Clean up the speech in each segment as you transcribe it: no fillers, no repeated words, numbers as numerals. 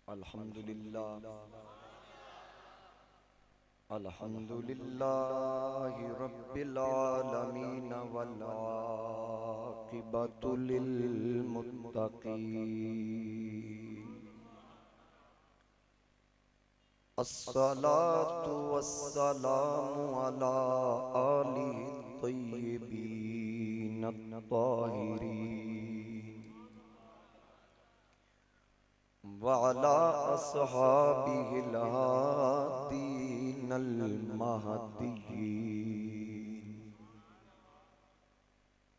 अल्हम्दुलिल्लाह अल्हम्दुलिल्लाहि रब्बिल आलमीन वल आक़िबतु लिल मुत्तक़ीन। अस्सलातु वस्सलामु अला आलिहि तय्यिबीन अत्ताहिरीन व अला अस्हाबिहिल हादीनल महदिय्यीन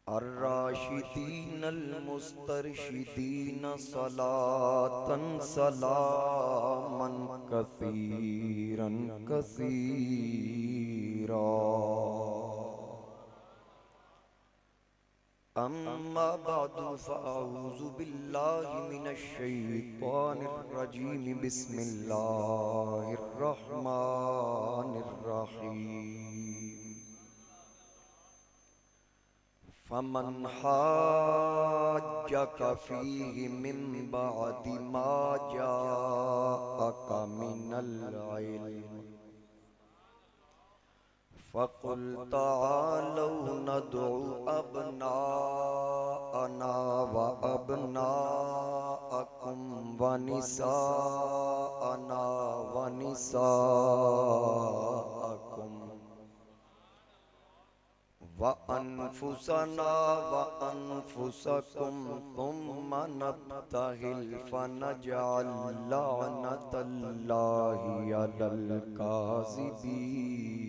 अर्राशिदीनल मुस्तरशिदीन सलातन सलामन कसीरन कसीरा। अम्मा बअदु फ़अऊज़ु बिल्लाहि मिनश शैतानिर रजीम। बिस्मिल्लाहिर रहमानिर रहीम। फमन हाज्जक फ़ीहि मिन बअदि मा जाअक मिनल इल्म फ़क़ुल तआलौ नदउ अबनाअना व अबनाअकुम व निसाअना व निसाअकुम व अनफुसना व अनफुसकुम सुम्मा नब्तहिल फनजअल लअनतल्लाहि अलल काज़िबीन।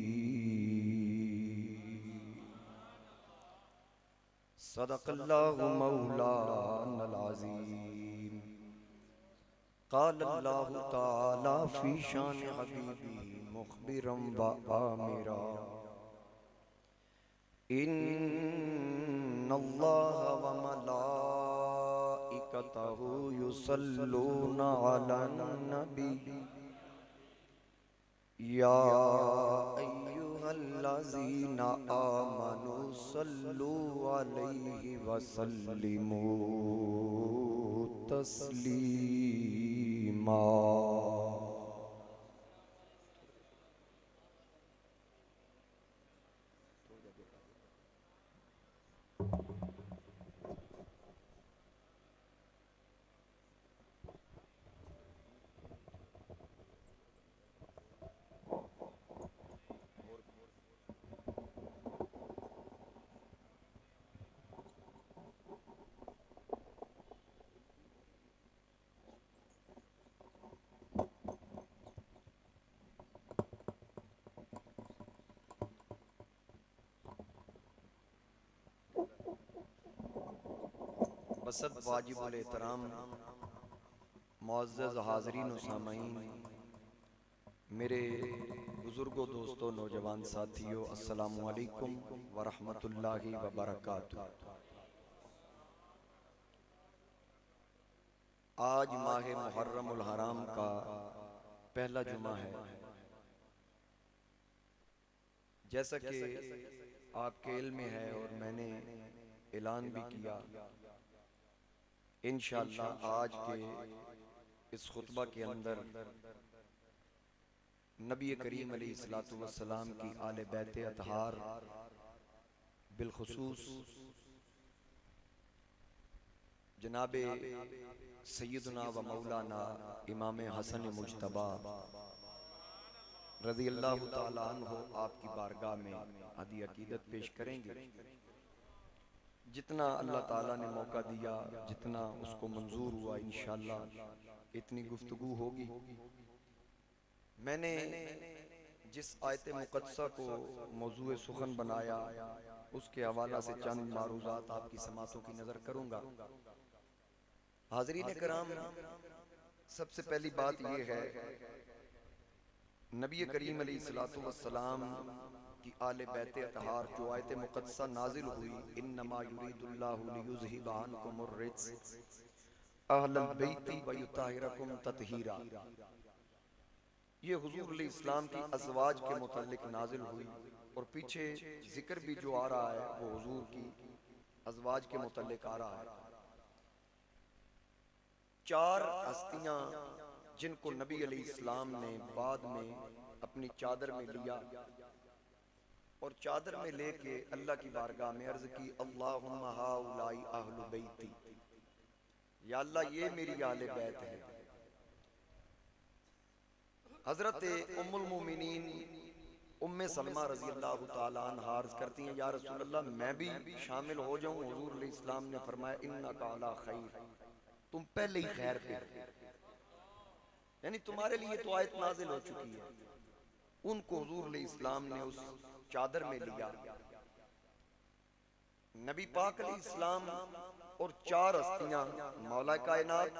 सदक़ल्लाहु मौलानल अज़ीम। क़ालल्लाहु तआला फ़ी शान हबीबिही मुख़बिरन व आमिरा। इन्नल्लाह व मलाइकतहु युसल्लूना अलन नबी या अय्युहल्लज़ीना आमनू सल्लू अलैहि व सल्लिमू तस्लीमा। बसद वाजिबुल एहतराम मुअज़्ज़ज़ हाज़रीन व सामईन, मेरे बुजुर्गों, दोस्तों, नौजवान साथियों, अस्सलामु अलैकुम व रहमतुल्लाहि व बरकातुहू। आज माह मुहर्रमुल हराम का पहला जुमा है। जैसा कि आपके इल्म में है और मैंने ऐलान भी किया, इंशाअल्लाह आज के इस खुतबा के अंदर नबी करीम अलैहिस्सलातु वस्सलाम की आले बैत अतहार, बिलखुसूस जनाबे सैयदना व मौलाना इमाम हसन मुज्तबा रज़ियल्लाहु ताला अन्हु आपकी बारगाह में आदि अकीदत पेश करेंगे। जितना अल्लाह ताला ने मौका दिया, जितना उसको मंजूर हुआ, इंशाअल्लाह इतनी गुफ्तगू होगी। मैंने जिस आयत मुक़द्दसा को मौज़ूए सुखन बनाया, उसके हवाला से चंद मारूज़ात आपकी समातों की नज़र करूँगा। हाज़रीन कराम, सबसे पहली बात यह है, नबी करीम अलैहिस्सलातु वस्सलाम की आले बैत अतहार जो आयत मुक़द्दसा नाजिल हुई, इन्नमा युरीदुल्लाहु लियुज़हिबा अन्कुमुर रिज्स अहलल बैति व युताहिरकुम तत्हीरा, ये हुजूर अलैहिस्सलाम की अज़वाज के मुताल्लिक नाजिल हुई। और पीछे जिक्र भी जो आ रहा है वो हुजूर की अज़वाज के मुताल्लिक आ रहा है। चार हस्तियां जिनको नबी अलैहिस्सलाम ने बाद में अपनी चादर में लिया और चादर में लेके अल्लाह की बारगाह में अर्ज की, अल्लाहुम्मा हाउलाई अहलु बैती, या अल्लाह ये मेरी आले बैत है। हजरत उम्मुल मोमिनीन उम्मे सलमा रजी अल्लाह तआला अन्हा अर्ज करती हैं, या रसूल अल्लाह मैं भी शामिल हो जाऊं। हुजूर अलैहिस्सलाम ने फरमाया, इन्नका अला खैर, तुम पहले ही खैर पे, यानी तुम्हारे लिए तो आयत नाजिल हो चुकी है। उनको हुजूर अलैहिस्सलाम ने उस चादर में लिया। नबी पाक अलैहिस्सलाम और चार हस्तियां, मौला कायनात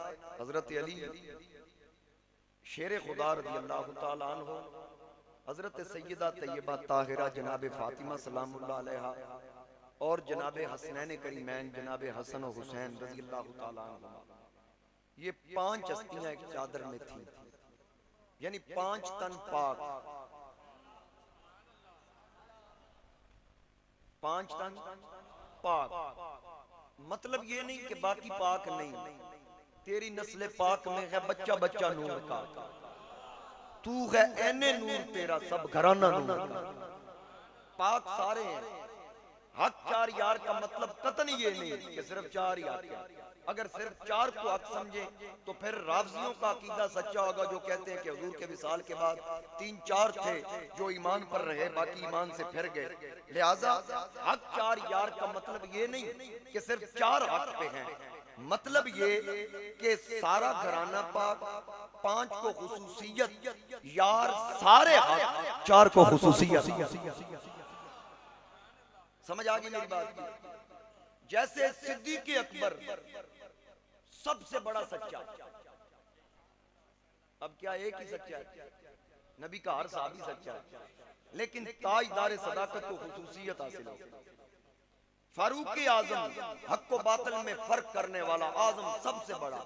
हजरत अली शेर खुदा रज़ी अल्लाह तआला अन्हु, हजरत सैयदा तैयबा ताहिरा जनाब फातिमा सलामुल्लाह अलैहा और जनाब हसनैन करीमैन जनाब हसन और हुसैन रज़ी अल्लाह तआला अन्हुमा, ये पांच हस्तियां एक चादर में थी, यानी 5 तन पाक, 5 तन पाक। मतलब ये नहीं कि बाकी पाक नहीं, तेरी नस्ल पाक में है बच्चा बच्चा नूर का, तू है एने नूर, तेरा सब घराना नूर का, पाक सारे हैं। हक 4 यार का मतलब कतन ये नहीं कि सिर्फ 4 यार का। अगर सिर्फ 4 को हक समझे तो फिर रावजियों का अकीदा सच्चा होगा जो कहते हैं कि हुजूर के विसाल के बाद 3-4 थे जो ईमान पर रहे, बाकी ईमान से फिर गए। लिहाजा हक 4 यार का मतलब ये नहीं कि सिर्फ 4 हक पे हैं, मतलब ये कि सारा घराना पाक, 5 को खुसूसियत, यार सारे हक, 4 को खुसूसियत। समझ आ गई मेरी बात? जैसे सिद्दीक़ अकबर सबसे बड़ा सच्चा, अब क्या एक ही सच्चा है, नबी का हर साहबी सच्चा है, लेकिन ताजदार सदाकत को खुसूसियत हासिल हो। फारूक आजम हक को बातिल में फर्क करने वाला आजम सबसे बड़ा।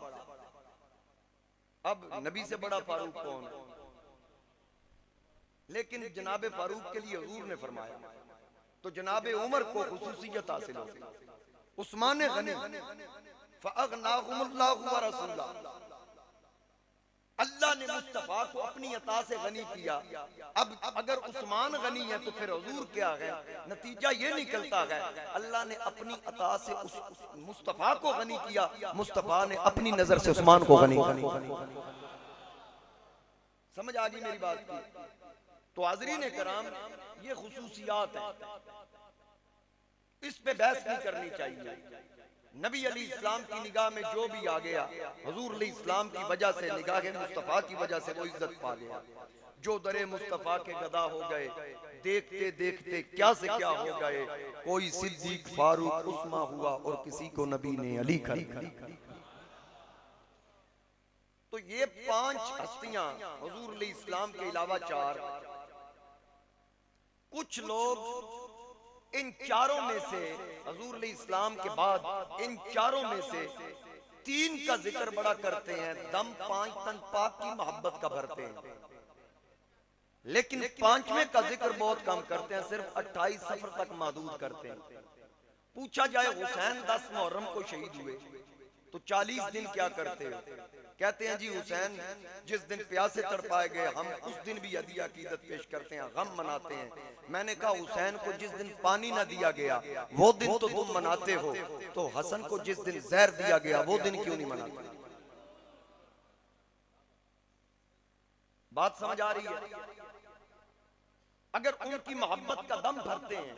अब नबी से बड़ा फारूक कौन? लेकिन जनाबे फारूक के लिए हुजूर ने फरमाया तो जनाबे उमर को खुसूसियत हासिल हो। उस्मान गनी फ़अग़नाहुमुल्लाहु व रसूलुहु, अल्लाह ने मुस्तफा को अपनी अता से गनी किया। अब अगर उस्मान गनी है तो फिर हुजूर क्या है? नतीजा ये निकलता है अल्लाह ने अपनी अता से उस मुस्तफा को गनी किया, मुस्तफा ने अपनी नजर से उस्मान को गनी। समझ आ गई मेरी बात की? तो हाज़रीन कराम, ये खुसूसियात है, इस पे बहस नहीं करनी चाहिए। नबी अली इस्लाम की निगाह में जो भी आ गया, हुजूर अली इस्लाम की वजह से, निगाह मुस्तफा की वजह से वो इज्जत पा गया। जो दरे मुस्तफा के गदा हो गए, देखते देखते क्या से क्या हो गए, कोई सिद्दीक फारूक उस्मा हुआ और किसी को नबी ने अली कर दिया। तो ये 5 हस्तियां हुजूर अली इस्लाम के अलावा 4, कुछ लोग इन चारों में से, हुजूर अलैहि इस्लाम के बाद इन चारों में से 3 का जिक्र बड़ा करते हैं, दम 5 तन पाक की मोहब्बत का भरते हैं, लेकिन 5वें का जिक्र बहुत कम करते हैं, सिर्फ 28 सफर तक महदूद करते हैं। पूछा जाए हुसैन 10 मुहर्रम को शहीद हुए तो 40 दिन क्या करते हो? कहते हैं जी हुसैन जिस दिन प्यासे तड़पाए गए हम उस दिन भी हदिया अकीदत पेश करते हैं, गम मनाते हैं। मैंने कहा हुसैन को जिस दिन पानी ना दिया गया वो दिन तो तुम मनाते हो, तो हसन को जिस दिन जहर दिया गया वो दिन क्यों नहीं मनाते? बात समझ आ रही है? अगर उनकी मोहब्बत का दम भरते हैं,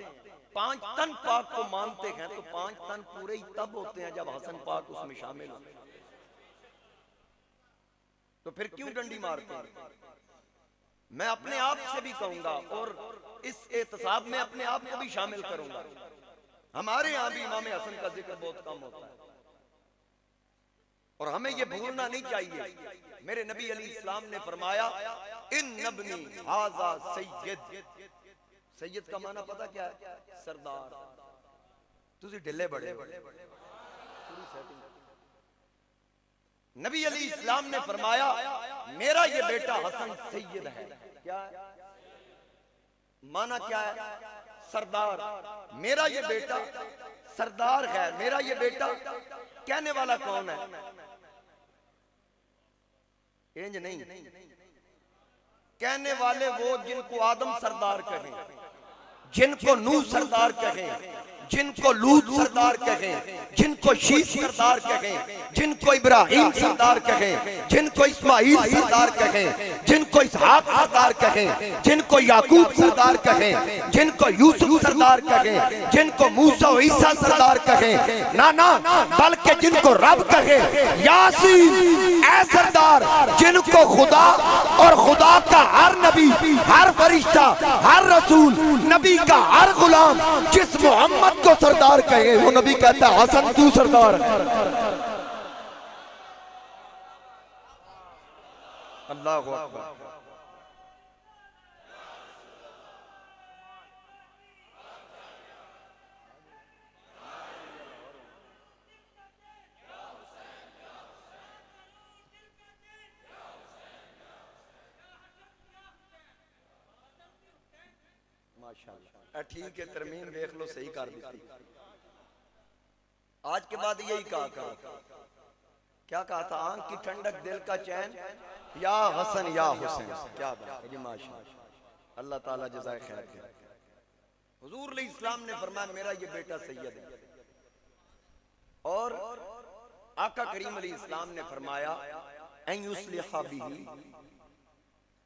5 तन पाक को मानते हैं, तो 5 तन पूरे ही तब होते हैं जब हसन पाक उसमें शामिल हो। तो फिर क्यों डंडी मारते हैं? मैं अपने आप से भी कहूंगा और इस एहतसाब में अपने आप को भी शामिल करूंगा। हमारे यहाँ भी इमाम हसन का जिक्र बहुत कम होता है और हमें यह भूलना नहीं चाहिए। मेरे नबी अली इस्लाम ने फरमाया, इन नबनी हाजा सैयद। सैयद का माना पता क्या है? सरदार। तुझे ढिले बड़े नबी अली इस्लाम ने फरमाया, मेरा ये बेटा हसन सैयद है। क्या है? माना क्या है? सरदार। मेरा ये बेटा सरदार है, मेरा ये बेटा। कहने वाला कौन है? इंज नहीं, कहने वाले वो जिनको आदम सरदार कहें, जिनको नूह सरदार कहें, जिनको लूत सरदार कहें, जिनको शीश सरदार कहें, जिनको इब्राहिम सरदार कहें, जिनको इस्माइल सरदार कहें, जिनको इसहाक सरदार कहें, जिनको याकूब सरदार कहें, जिनको यूसुफ सरदार कहें, जिनको मूसा और ईसा सरदार कहें, ना ना बल्कि जिनको रब कहे यासीन ऐ सरदार, जिनको खुदा और खुदा का हर नबी, हर फरिश्ता, हर रसूल, नबी का हर गुलाम जिस मोहम्मद को सरदार कहे, वो नबी कहता है हसन तू सरदार। अल्लाह हू अकबर। माशाअल्लाह, ठीक है, तरमीम देख लो, सही कर दी। आज के बाद यही कहा, क्या कहा था? आंख की ठंडक, दिल का चैन, या हसन या हुसैन। क्या बात है, माशाअल्लाह, अल्लाह ताला जज़ाए खैर करे। हुजूर अलैहिस्सलाम ने फरमाया मेरा ये बेटा सैयद है, और आका करीम अलैहिस्सलाम ने फरमाया अन युस्लिहा बिही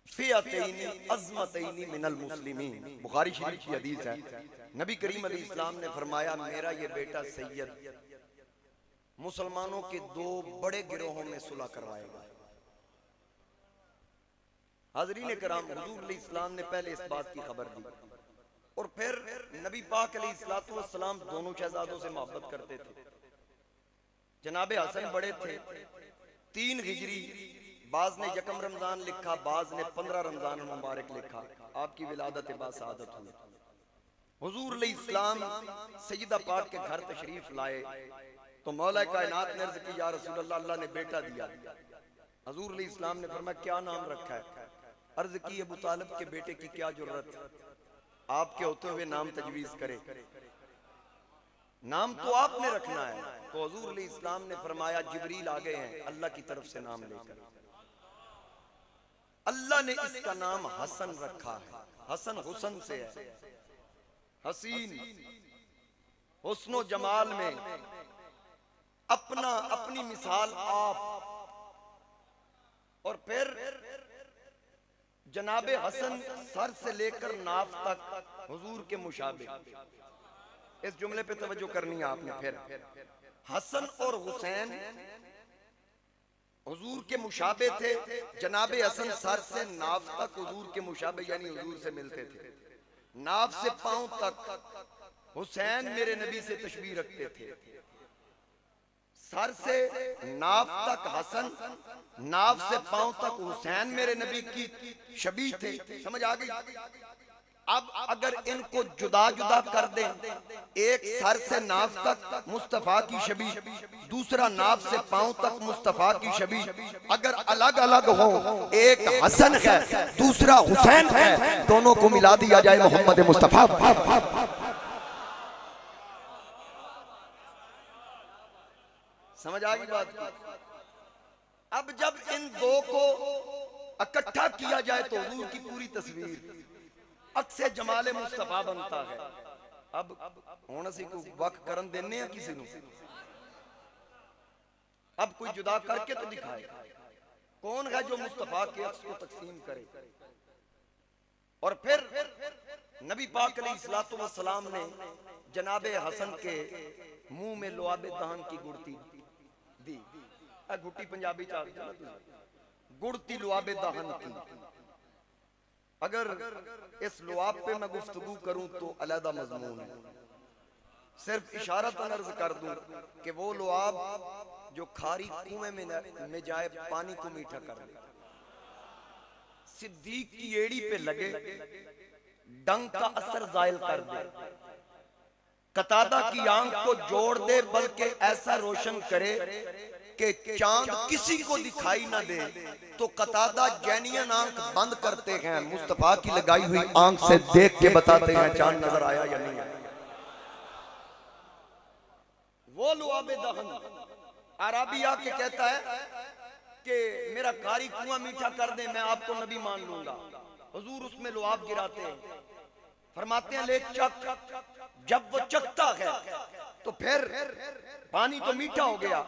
फियतैनी अज़मतैनी मिनल मुस्लिमीन। बुखारी शरीफ की हदीस है। नबी करीम अलैहिस्सलाम ने फरमाया मेरा ये बेटा सैयद मुसलमानों के दो बड़े गिरोहों में सुलह करवाएगा। हाज़रीन किराम, हुजूर अलैहिस्सलाम ने पहले इस बात की खबर दी, और फिर नबी पाक अलैहिस्सलातु वस्सलाम दोनों शहजादों से मोहब्बत करते थे। जनाबे हसन बड़े थे, 3 हिजरी, बाज ने यकम रमजान लिखा, बाज ने 15 रमजान मुबारक लिखा, आपकी विलादत बासादत हुई। हुजूर अलैहिस्सलाम सैयदा पाक के घर तशरीफ लाए तो मौला कायनात ने अर्ज की या रसूल अल्लाह, अल्लाह ने बेटा दिया। हुजूर अलैहिस्सलाम ने फरमाया क्या नाम रखा है? अर्ज की अबू तालिब के बेटे की क्या जरूरत, आपके होते हुए नाम तजवीज करे, नाम तो आपने रखना है। तो हुजूर अलैहिस्सलाम ने फरमाया जिब्रील आ गए हैं अल्लाह की तरफ से नाम लेकर। अल्लाह ने इसका नाम हसन रखा है। हसन हुसन से है, हसीन, हुस्नो जमाल में अपनी मिसाल आप। और फिर जनाबे हसन सर से लेकर नाफ तक हुजूर के मुशाबे। इस जुमले पे तवज्जो करनी है आपने। फिर हसन और हुसैन हुजूर के मुशाबे थे। जनाबे हसन सर से नाफ तक हुजूर के मुशाबे, यानी हुजूर से मिलते थे। नाफ से पांव तक हुसैन मेरे नबी से तशबीह रखते थे। सर से नाफ तक हसन, नाफ से पांव तक हुसैन मेरे नबी की शबीह थे। समझ आ गई? अब अगर इनको जुदा जुदा कर दें, एक सर से नाफ तक मुस्तफा की शबीह, दूसरा नाफ से पांव तक मुस्तफा की शबीह, अगर अलग अलग हो, एक हसन है दूसरा हुसैन है, दोनों को मिला दिया जाए मोहम्मद मुस्तफा। समझ आ गई बात? अब जब इन दो को इकट्ठा किया जाए तो हुजूर की पूरी तस्वीर अक्से जमाले मुस्तफा बनता है। अब हुण असीं कोई वक करन देने किसी नूं, अब कोई जुदा करके तो दिखाए कौन है जो मुस्तफा के अक्स को तकसीम करे। और फिर नबी पाक अलैहिस्सलातु वस्सलाम ने जनाबे हसन के मुंह में लुआबे दहन की गुड़ती दी। गुटी पंजाबी गुड़ती लुआबे दहन की। अगर इस लुआब पे मैं गुफ्तगू करूं तो अलहदा मजमून है। सिर्फ इशारतन अर्ज कर दूं कि वो लुआब जो खारी कुएं में जाए पानी को मीठा कर दे, सिद्दीक की एड़ी पे लगे डंक का असर जायल कर दे, कतादा की आंख को जोड़ दे, बल्कि ऐसा रोशन करे कि चांद किसी को दिखाई ना दे, तो कतादा जैनियन आंख बंद करते हैं, मुस्तफा की लगाई हुई आंख से देख के बताते हैं चांद नजर आया या नहीं आया। वो लुआबे दहन अरबी आके कहता है कि मेरा कारी कुआं मीठा कर दे, मैं आपको नबी मान लूंगा। हुजूर उसमें लुआब गिराते हैं, फरमाते हैं ले चख। जब वो चखता है तो फिर पानी तो मीठा हो गया,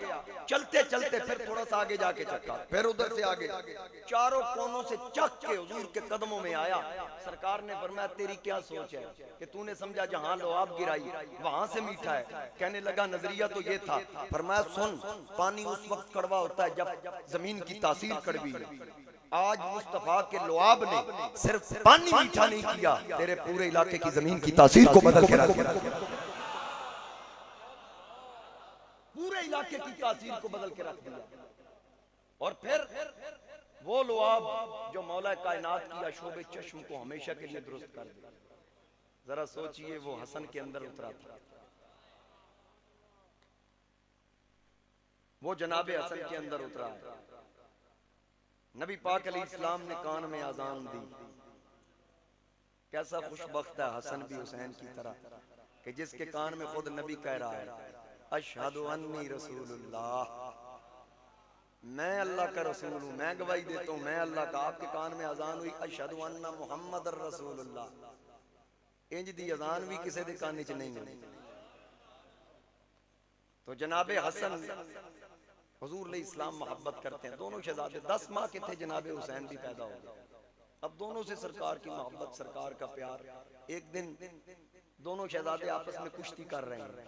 चलते चलते फिर थोड़ा सा आगे जाके चखा, फिर उधर से आगे, चारों कोनों से चख के हुजूर के कदमों में आया। सरकार ने फरमाया तेरी क्या सोच है कि तूने समझा जहां लुआब गिराई वहां से मीठा है? कहने लगा नजरिया तो ये था। फरमाया सुन, पानी उस वक्त कड़वा होता है जब जमीन की तासीर कड़वी है। आज मुस्तफा के लुआब ने सिर्फ पानी मीठा नहीं किया, तेरे पूरे इलाके की जमीन की तासीर को बदल के रख दिया, पूरे इलाके की तासीर को बदल के रख दिया। और फिर वो लुआब जो मौला कायनात की अशोब चश्म को हमेशा के लिए दुरुस्त कर दिया। जरा सोचिए, वो हसन के अंदर उतरा था, वो जनाबे हसन के अंदर उतरा है। नबी पाक अलैहिस्सलाम ने कान में आजान दी। कैसा खुशबख्त है हसन भी हुसैन की तरह कि जिसके कान में खुद नबी कह रहा है अशहदु अन्नी रसूलुल्लाह, मैं अल्लाह का रसूल हूँ, मैं गवाही देता हूँ मैं अल्लाह का। आपके कान में अजान हुई अशहदु अन्ना मुहम्मदर रसूलुल्लाह, इंज दी अजान भी किसी दे कान च नहीं है। तो जनाबे हसन हुजूर ने इस्लाम मोहब्बत करते हैं। दोनों शहजादे 10 माह के थे, जनाबे हुसैन भी पैदा हो गए। अब दोनों से सरकार की मोहब्बत, सरकार का प्यार। एक दिन दोनों शहजादे आपस में कुश्ती कर रहे हैं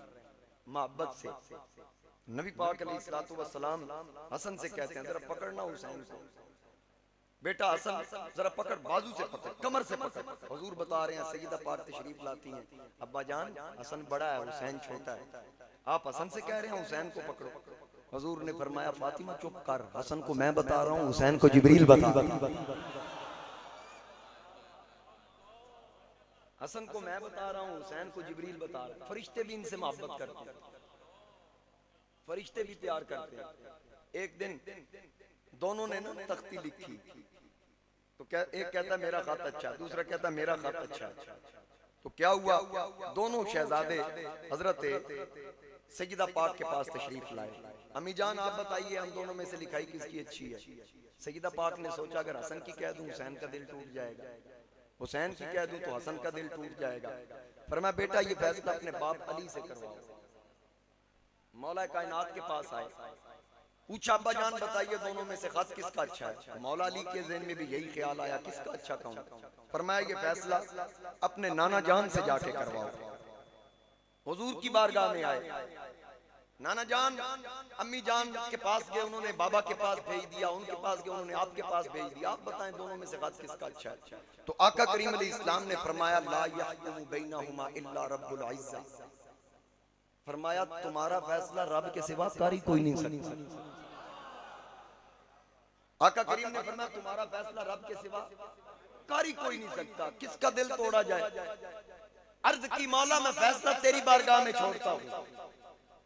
मोहब्बत से। नबी पाक अलैहिस्सलातु वस्सलाम हसन से कहते हैं जरा पकड़ना हुसैन को, बेटा हसन जरा पकड़, बाजू से पकड़, कमर से पकड़। हुजूर बता रहे हैं, सईदा पाक तशरीफ लाती हैं, अब्बा जान हसन बड़ा है हुसैन छोटा है, आप हसन से कह रहे हैं हुसैन को पकड़ो। हुजूर ने फरमाया फातिमा चुप कर, हसन को मैं बता रहा हूँ, हुसैन को जिब्रील बता। हसन को मैं बता रहा हूँ, हुसैन को जिब्रील बता रहा। फरिश्ते भी इनसे मोहब्बत करते हैं, फरिश्ते भी प्यार करते हैं। एक दिन दोनों ने ना तख्ती लिखी, तो एक कहता मेरा खत अच्छा, दूसरा कहता मेरा खत अच्छा। तो क्या हुआ, दोनों शहजादे हजरत सईदा पाक के पास तशरीफ लाए। अम्मी जान आप बताइए हम दोनों में से लिखाई किसकी अच्छी है? सईदा पाक ने सोचा अगर हसन की कह दूं हुसैन का दिल टूट जाएगा, हुसैन की कह दूं तो हसन का दिल टूट जाएगा। फरमाया बेटा ये फैसला अपने बाप अली से करवाओ। मौला कायनात के पास आए, पूछा अब्बा जान बताइए दोनों में से खत किसका अच्छा है? मौला अली के ज़हन में भी यही ख्याल आया किसका अच्छा कहूं। फरमाया ये फैसला अपने नाना जान से जाके करवाओ। हुजूर की बारगाह में आए, नाना जान अम्मी जान के पास गए, उन्होंने बाबा के पास भेज दिया, उनके पास गए उन्होंने आपके पास भेज दिया, आप बताएं दोनों में से खत किसका अच्छा है? तो आका करीम अलैहिस्सलाम ने फरमाया ला यहकुमु बैनहुमा इल्ला रब्बुल इज्जा, फरमाया तुम्हारा फैसला रब के सिवा कारी कोई नहीं सकता। आका करीम ने फरमाया तुम्हारा फैसला रब के सिवा कारी कोई नहीं सकता। किसका दिल तोड़ा जाए? अर्ज की मौला मैं फैसला तेरी बारगाह में छोड़ता हूँ।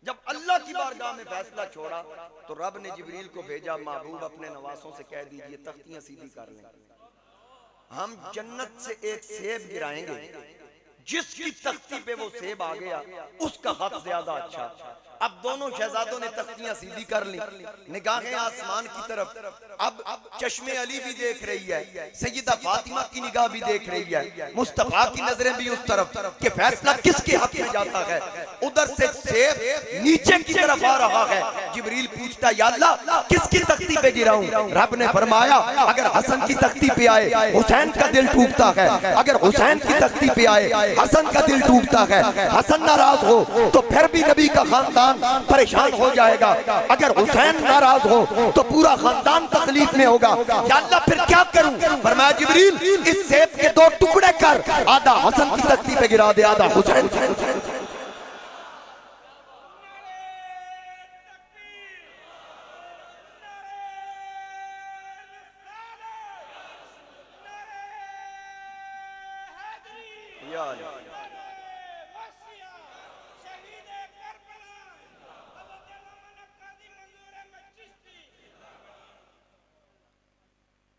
जब अल्लाह की बारगाह में फैसला छोड़ा तो रब ने जिब्रील को भेजा, महबूब अपने नवासों से कह दीजिए तख्तियां सीधी कर लें, हम जन्नत से एक सेब गिराएंगे, जिसकी तख्ती पे वो सेब आ गया उसका हक ज्यादा अच्छा। अब दोनों शहजादों ने तख्तियां सीधी कर ली, निगाहें आसमान की तरफ। अब चश्मे अली भी देख रही है, सैयदा फातिमा की निगाह भी देख रही है, मुस्तफा की नजरें भी उस तरफ कि फैसला किसके हक में जाता है। उधर से सेब नीचे की तरफ आ रहा है। जिब्रील पूछता या अल्लाह किसकी तख्ती पे गिराऊं? रब ने फरमाया अगर हसन की तख्ती पे आए हुसैन का दिल टूटता है, अगर हुसैन की तख्ती पे आए हसन का दिल टूटता है। हसन नाराज हो तो फिर भी नबी का खानदान परेशान हो जाएगा, अगर हुसैन नाराज हो तो पूरा खानदान तकलीफ में होगा। या अल्लाह फिर क्या करूं? फरमाया जिब्रील इस सेब के 2 टुकड़े कर, आधा हसन की तख्ती पे गिरा दे, आधा हुसैन।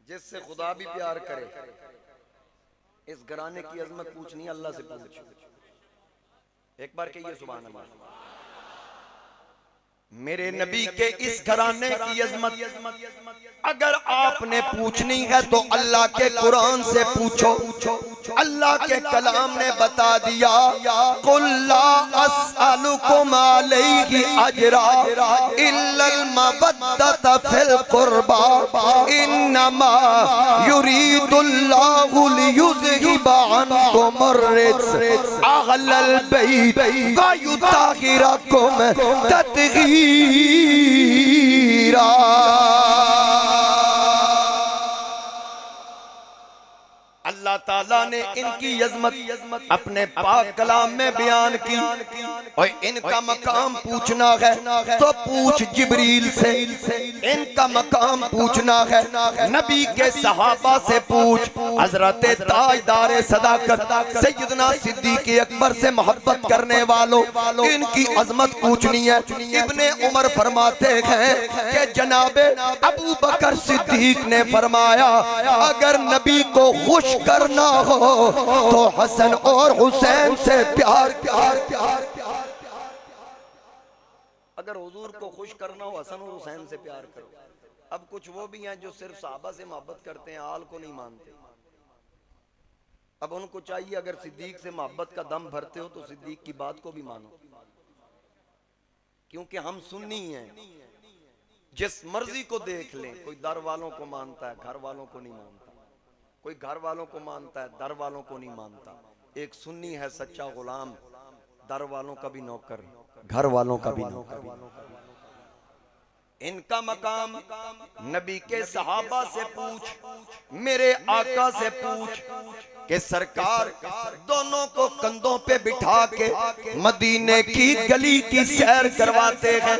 जिससे खुदा भी प्यार करे, इस घराने की अजमत पूछनी अल्लाह से पूछ। एक बार कहिए सुभान अल्लाह। मेरे नबी के इस घराने की अजमत अगर आपने पूछनी है तो अल्लाह के कुरान से पूछो। अल्लाह के कलाम ने बता दिया, कुल ला अस्अलुकुम अलैहि अजरा इल्लल मवद्दत फिल कुर्बा इन्नमा युरीदुल्लाहु लियुज़हिबा अन्कुमुर रिज्स अहलल बैत व युताहिरकुम तत्हीरा। अल्लाह ताला ने इनकी अज़मत अपने पाक कलाम में बयान की। और इनका मकाम पूछना है तो पूछ जिब्रील से, इनका मकाम पूछना है नबी के सहाबा से पूछ, हजरत ताजदार सदाकत सैयदना सिद्दीक अकबर से मोहब्बत करने वालों इनकी अजमत पूछनी है। इब्ने उमर फरमाते हैं कि जनाबे अबू बकर सिद्दीक ने फरमाया, अगर नबी को खुश करना हो तो हसन और हुसैन से प्यार प्यार प्यार प्यार। अगर हुजूर को खुश करना हो हसन और हुसैन से प्यार करो। अब कुछ वो भी हैं जो सिर्फ साहबा से मोहब्बत करते हैं, आल को नहीं मानते। अब उनको चाहिए अगर सिद्दीक से मोहब्बत का दम भरते हो तो सिद्दीक की बात को भी मानो, क्योंकि हम सुन्नी हैं। जिस मर्जी को देख लें, कोई दर वालों को मानता है, घर वालों को नहीं मानता। कोई घर वालों को मानता है, दर वालों को नहीं मानता। एक सुन्नी है सच्चा गुलाम, दर वालों का भी नौकर, घर वालों का भी नौकर। इनका मकाम नबी के सहाबा से पूछ, मेरे आका से पूछ कि सरकार दोनों को कंधों पे बिठा के मदीने की गली की सैर करवाते हैं।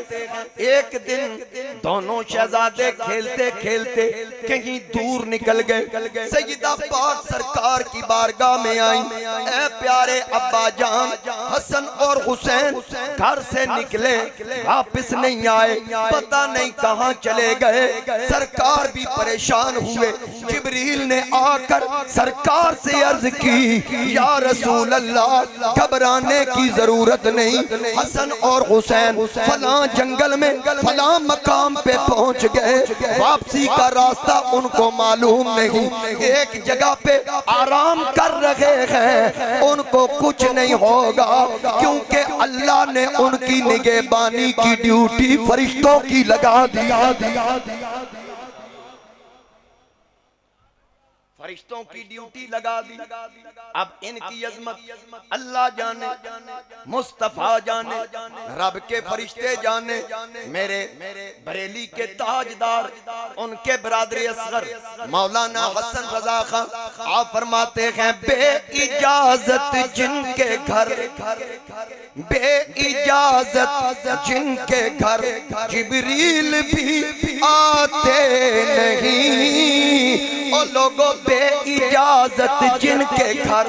एक दिन दोनों शहजादे खेलते खेलते कहीं दूर निकल गए। सैयदा पाक सरकार की बारगाह में आई, ऐ प्यारे अब्बा जान, हसन और हुसैन घर से निकले वापस नहीं आए, पता नहीं कहां चले गए। सरकार भी परेशान हुए। जिब्रील ने आकर सरकार से अर्ज की, या रसूल अल्लाह घबराने की जरूरत नहीं, हसन और हुसैन फलां जंगल में फलां मकाम पे पहुंच गए, वापसी का रास्ता उनको मालूम नहीं, एक जगह पे आराम कर रहे हैं, उनको कुछ नहीं होगा, क्योंकि अल्लाह ने उनकी निगहबानी की ड्यूटी फरिश्तों की लगा दिया। फरिश्तों की ड्यूटी लगा दी। अब इनकी अजमत अल्लाह जाने, मुस्तफा जाने, रब के फरिश्ते जाने। मेरे बरेली के ताजदार, उनके बरादरी असगर मौलाना हसन रजा खान आप फरमाते हैं, बे इजाजत जिनके घर, बे इजाजत जिनके घर जिब्रील भी आते नहीं। ओ लोगों, बे इजाजत जिनके घर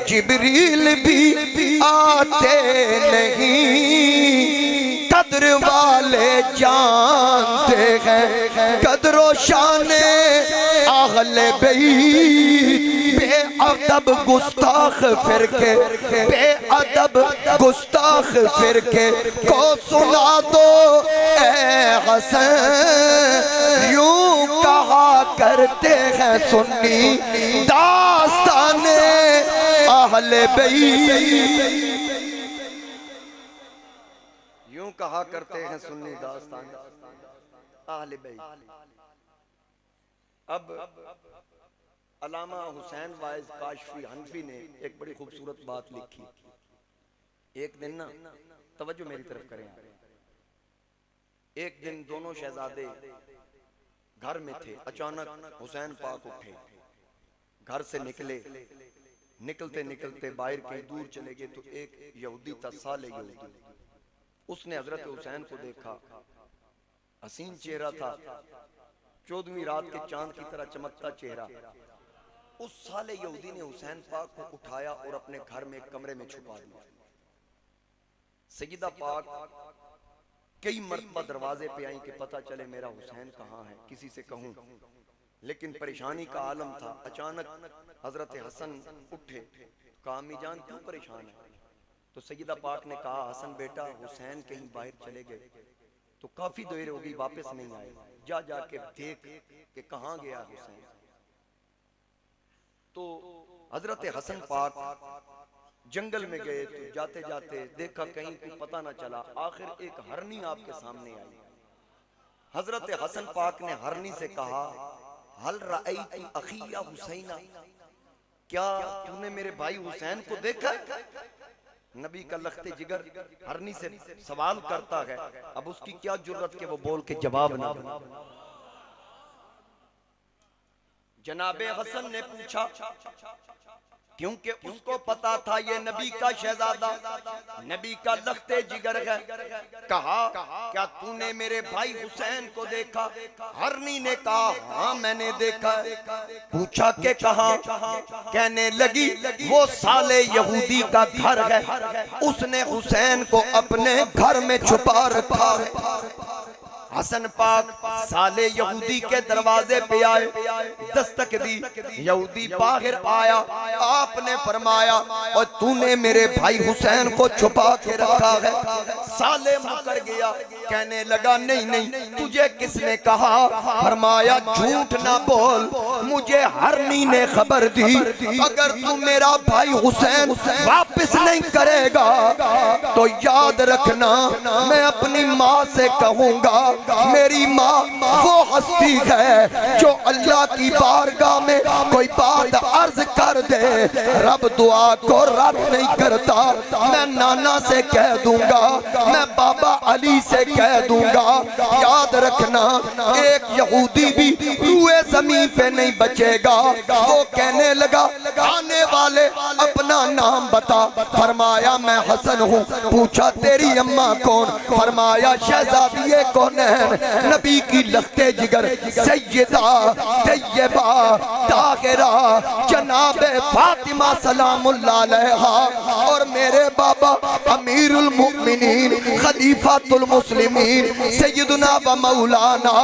जिब्रील भी आते नहीं। कद्र वाले जानते हैं कद्रो शाने अहले बैत, बेअदब गुस्ताख फिरके, बेअदब गुस्ताख फिरके को सुना दो ए हसन। यूं कहा करते हैं सुन्नी दास्ताने अहले बैत, यूं कहा करते हैं सुन्नी दास्ताने अहले बैत। अब अल्लामा हुसैन वाइज काशफी हनफी ने एक बड़ी खूबसूरत बात लिखी। एक दिन ना, तवज्जो मेरी तरफ करें, एक दिन दोनों शहजादे घर में थे, अचानक हुसैन पाक उठे, घर से निकले, निकलते निकलते बाहर कहीं दूर चले गए तो एक यहूदी था, साले यहूदी, उसने हजरत हुसैन को देखा। हसीन चेहरा था, 14वीं रात के चांद की तरह चमकता चेहरा। उस साले यहूदी ने हुसैन पाक को उठाया और अपने घर में एक कमरे में छुपा दिया। सैयदा पाक कई मरतबा दरवाजे पे आई कि पता चले मेरा हुसैन कहाँ है, किसी से कहूं, लेकिन परेशानी का आलम था। अचानक हजरत हसन उठे, कहा अम्मी जान क्यों परेशान है? तो सैयदा पाक ने कहा, हसन बेटा, हुसैन कहीं बाहर चले गए, तो काफी देर हो गई, वापस नहीं आए। जा जाके देख कि कहां गया हुसैन। तो हजरत हसन पाक जंगल में गए, तो जाते जाते देखा कहीं को पता ना चला। आखिर एक हरनी आपके सामने आई। हजरत हसन पाक ने हरनी से कहा, हल रअयतु अखी या हुसैना, क्या तूने मेरे भाई हुसैन को देखा? नबी का लख्ते जिगर हरनी से सवाल करता है। अब उसकी क्या जुर्रत के वो बोल के जवाब ना दे। जनाबे हसन ने पूछा, क्योंकि उसको पता था ये नबी का शहजादा, नबी का लख्ते जिगर है। कहा, क्या तूने मेरे भाई हुसैन को देखा? हरनी ने कहा, हाँ मैंने देखा। पूछा कि कहाँ? कहने लगी, वो साले यहूदी का घर है, उसने हुसैन को अपने घर में छुपा रखा है। हसन पाक साले यहूदी के दरवाजे पे आए, दस्तक दी, यहूदी बाहर आया। आपने फरमाया, और तूने मेरे भाई हुसैन को छुपा के रखा है? साले मुकर गया, कहने लगा, नहीं नहीं, तुझे किसने कहा? फरमाया, झूठ ना बोल, मुझे हरनी ने खबर दी, अगर तू मेरा भाई हुसैन वापस नहीं करेगा तो याद रखना, मैं अपनी माँ से कहूंगा, मेरी माँ वो हस्ती है जो अल्लाह की बारगाह में कोई बात अर्ज कर दे, रब दुआ को रद्द नहीं करता। मैं नाना से कह दूंगा, मैं बाबा अली से कह दूंगा। याद रखना, एक यहूदी भी रूए जमीन पे नहीं बचेगा। वो कहने लगा, आने वाले अपना नाम बता। फरमाया, मैं हसन हूँ। पूछा, तेरी अम्मा कौन? फरमाया, शहजादी कौन है? नबी की लख्ते जिगर सैयदा तैयबा ताहिरा जनाबे फातिमा सलामुल्लाह अलैहा, और मेरे बाबा अमीरुल मुमिनीन खलीफातुल मुस्लिमीन सैयदना व मौलाना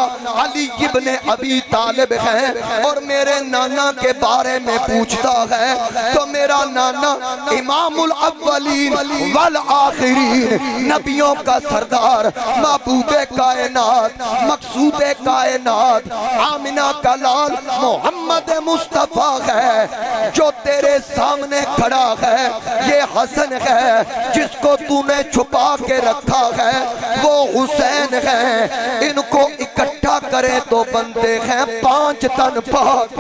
अली इब्ने अबी तालिब हैं। और मेरे नाना के बारे में पूछता है तो मेरा नाना इमामुल अव्वलीन वल आखिरीन, नबियों का सरदार, महबूबे कायनात, मकसूदे कायनात, आमिना का लाल मोहम्मद मुस्तफा है जो तेरे सामने खड़ा है। ये हसन है जिसको तूने छुपा के रखा है, वो हुसैन है। इनको इकट्ठा करे तो बनते हैं 5 टन पाक।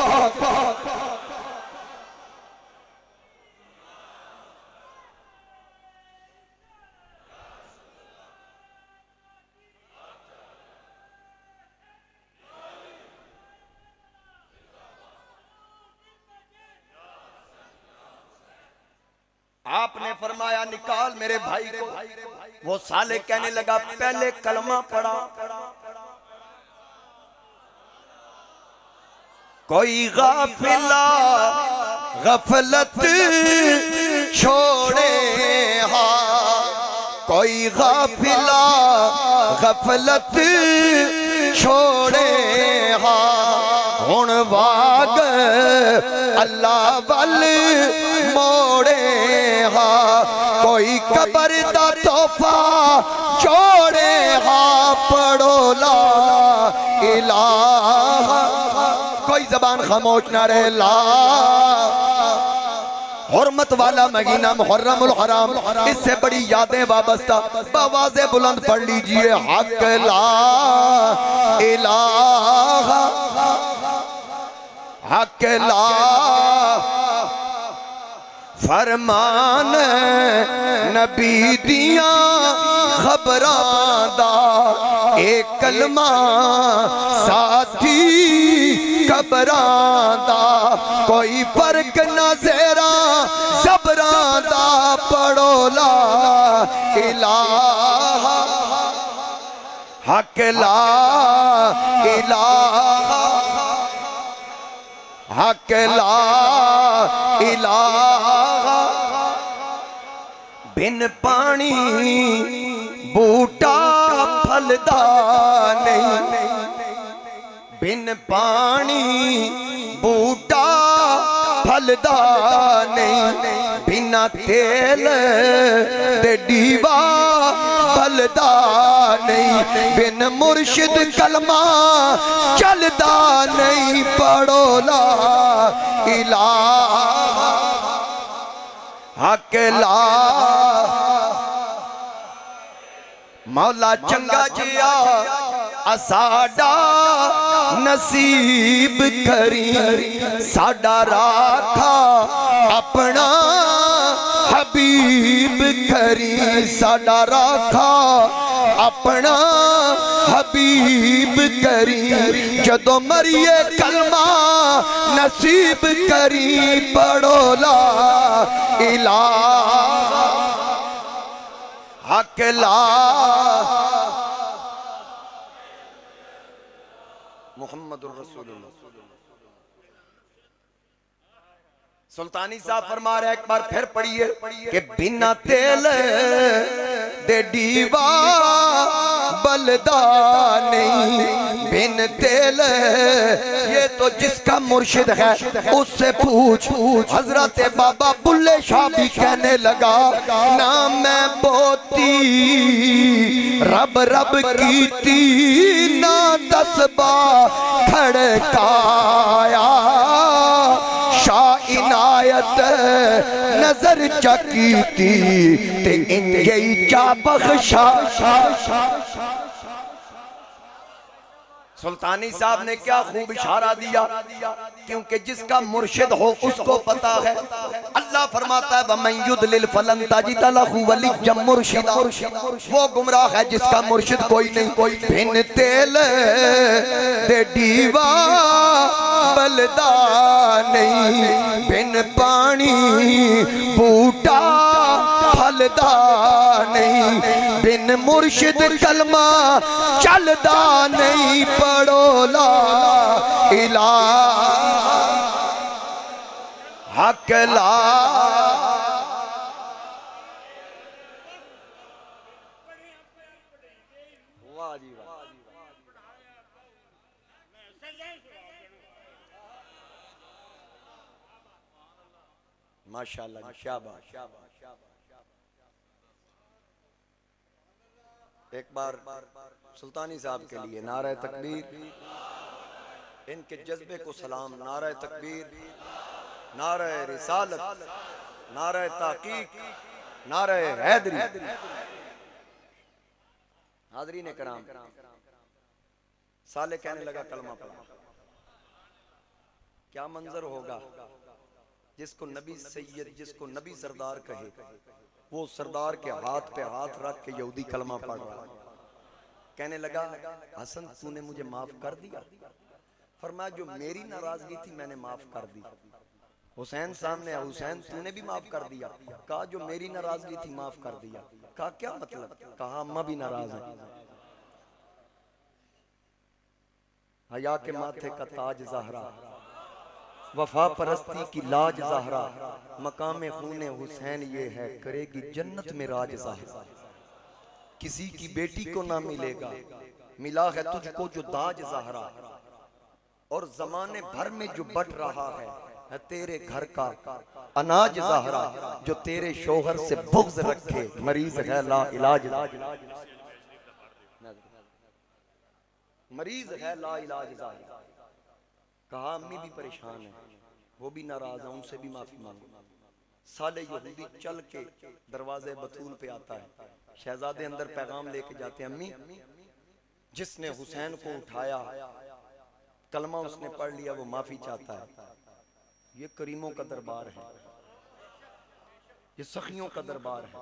आपने फरमाया, निकाल मेरे भाई को। वो साले कहने लगा, पहले कलमा पढ़ा। कोई गाफिला गफलत छोड़े, हाँ, कोई गाफिला गफलत छोड़े, हाँ, हुण वाग अल्लाह वल मोड़े, हाँ, कोई कबर दा तोहफा छोड़े, हाँ, पढ़ो ला इलाहा। कोई जबान खामोश ना रहे। ला हुर्मत वाला महीना मुहर्रमुल हराम, इससे बड़ी यादें वाबस्ता। आवाज़ें बुलंद पढ़ लीजिए, हक ला इलाहा, हक ला फरमान नबी दिया खबरां दा, एक कलमा साथी कबरां दा, कोई फर्क ना ज़ेरा सबरां दा, पढ़ो ला इलाहा, हक ला इलाहा, हक ला इलाहा। बिन पानी बूटा फलदा नहीं, बिन पानी बूटा बलदा नहीं, बिना तेल दे दीवा बलदा नहीं, बिन मुर्शिद कलमा चलदा नहीं। पढ़ो ला इलाहा हक ला। मौला चंगा जिया असाडा नसीब करी, साडा राखा अपना हबीब करी, साडा राखा अपना हबीब करी। जदों मरिए कलमा नसीब करी। पढ़ो ला इलाहा हक ला। मुहम्मदुर रसूलुल्लाह। सुल्तानी साहब फरमा रहे, एक बार फिर पढ़िए कि बिना तेल दे दीवा बलदा नहीं, बिन तेल। ये तो जिसका मुर्शिद है उससे पूछ। हजरत बाबा बुल्ले शाह भी कहने लगा, ना मैं बोती रब रब कीती, ना तस्बा खड़काया, शाह इनायत नजर चकी थी ते इंजई चा बख्शा। सुल्तानी साहब ने क्या खूब इशारा दिया, क्योंकि जिसका मुर्शिद हो उसको पता है। अल्लाह फरमाता है वमन युदलिल फलन तजिद लहु वलिय्यम मुर्शिदा। वो गुमराह है जिसका मुर्शिद कोई नहीं। बिन तेल दे दीवा बलदा नहीं, बिन पानी बूटा फलदा नहीं, बिन मुर्शिद कलमा चलदा नहीं। पढ़ो ला इलाहा हक ला। माशाअल्लाह, शाबाश। एक बार सुल्तानी साहब के लिए नारे तकबीर, इनके जज्बे को सलाम। नारे तकबीर, नारे रिसालत, नारे ताकीक, नारे हैदरी। हाज़रीन कराम, साले कहने लगा कलमा पढ़ा। क्या मंजर होगा जिसको नबी सैयद, जिसको नबी सरदार कहे, वो सरदार के हाथ पे हाथ रख के यहूदी कलमा पढ़ रहा है। कहने लगा हसन तूने मुझे माफ कर दिया? फरमाया जो मेरी नाराजगी थी मैंने माफ कर दी। हुसैन सामने, हुसैन तूने भी माफ कर दिया? कहा जो मेरी नाराजगी थी माफ कर दिया। कहा क्या मतलब? कहा अम्मा भी नाराज है। हया के माथे का ताज ज़हरा, वफा परस्ती की लाज ज़हरा, मकामे खूने हुसैन ये है, करेगी जन्नत में राज ज़हरा। किसी की बेटी को ना मिलेगा, मिला है तुझको जो दाज ज़हरा, और जमाने भर में जो बट रहा है तेरे घर का अनाज ज़हरा, जो तेरे शोहर से बुग़्ज़ रखे, मरीज है ला इलाज, मरीज है ला इलाज ज़हरा। कहा अम्मी भी परेशान है, वो भी नाराज है, उनसे भी माफी मांगो। साले यहूदी चल के दरवाजे बतूल पे आता है, शहजादे अंदर पैगाम लेके जाते हैं, अम्मी जिसने हुसैन को उठाया, कलमा उसने पढ़ लिया, वो माफी चाहता है। ये करीमों का दरबार है, ये सखियों का दरबार है।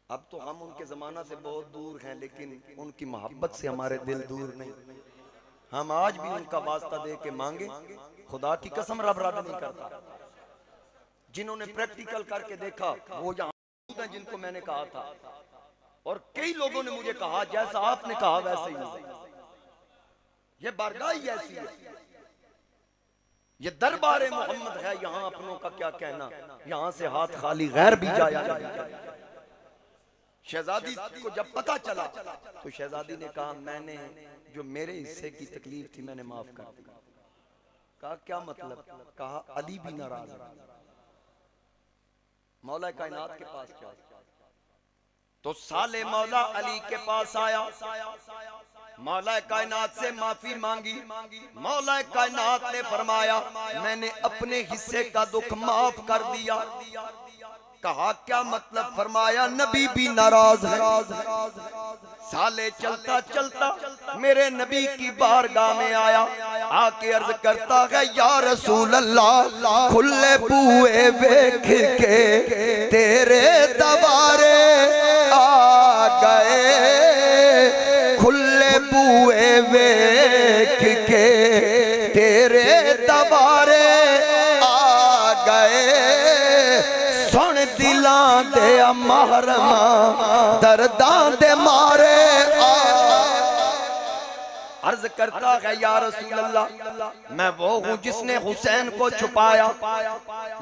अब तो हम उनके जमाना से बहुत दूर हैं, लेकिन उनकी मोहब्बत से हमारे दिल दूर नहीं। हम आज भी उनका वास्ता दे के मांगे, खुदा की कसम रब रद नहीं करता। जिन्होंने प्रैक्टिकल करके देखा वो यहाँ हैं जिनको मैंने कहा था, और कई लोगों ने मुझे कहा जैसा आपने कहा वैसे ही। ये बारगाह ही ऐसी है, ये दरबार मोहम्मद है, यहाँ अपनों का क्या कहना, यहाँ से हाथ खाली गैर भी जाया। शहजादी को जब पता चला तो शहजादी ने कहा मैंने जो मेरे हिस्से की तकलीफ थी मैंने माफ कर दी। कहा क्या मतलब? कहा अली भी नाराज है। मौला कायनात के पास क्या? तो साले मौला अली के पास आया, मौला कायनात से माफी मांगी। मौला कायनात ने फरमाया मैंने अपने हिस्से का दुख माफ कर दिया। कहा क्या मतलब? फरमाया नबी भी नाराज है। साले चलता चलता मेरे नबी की बारगाह में आया, आके अर्ज करता है या रसूल अल्लाह खुले बुए देख के तेरे दरबारे आ गए, खुले बुए देख के तेरे दरबारे आ गए, सुन दिलां दे महरमा दर्दां दे मारे। अर्ज करता है या रसूल अल्लाह मैं वो हूँ जिसने हुसैन को छुपाया,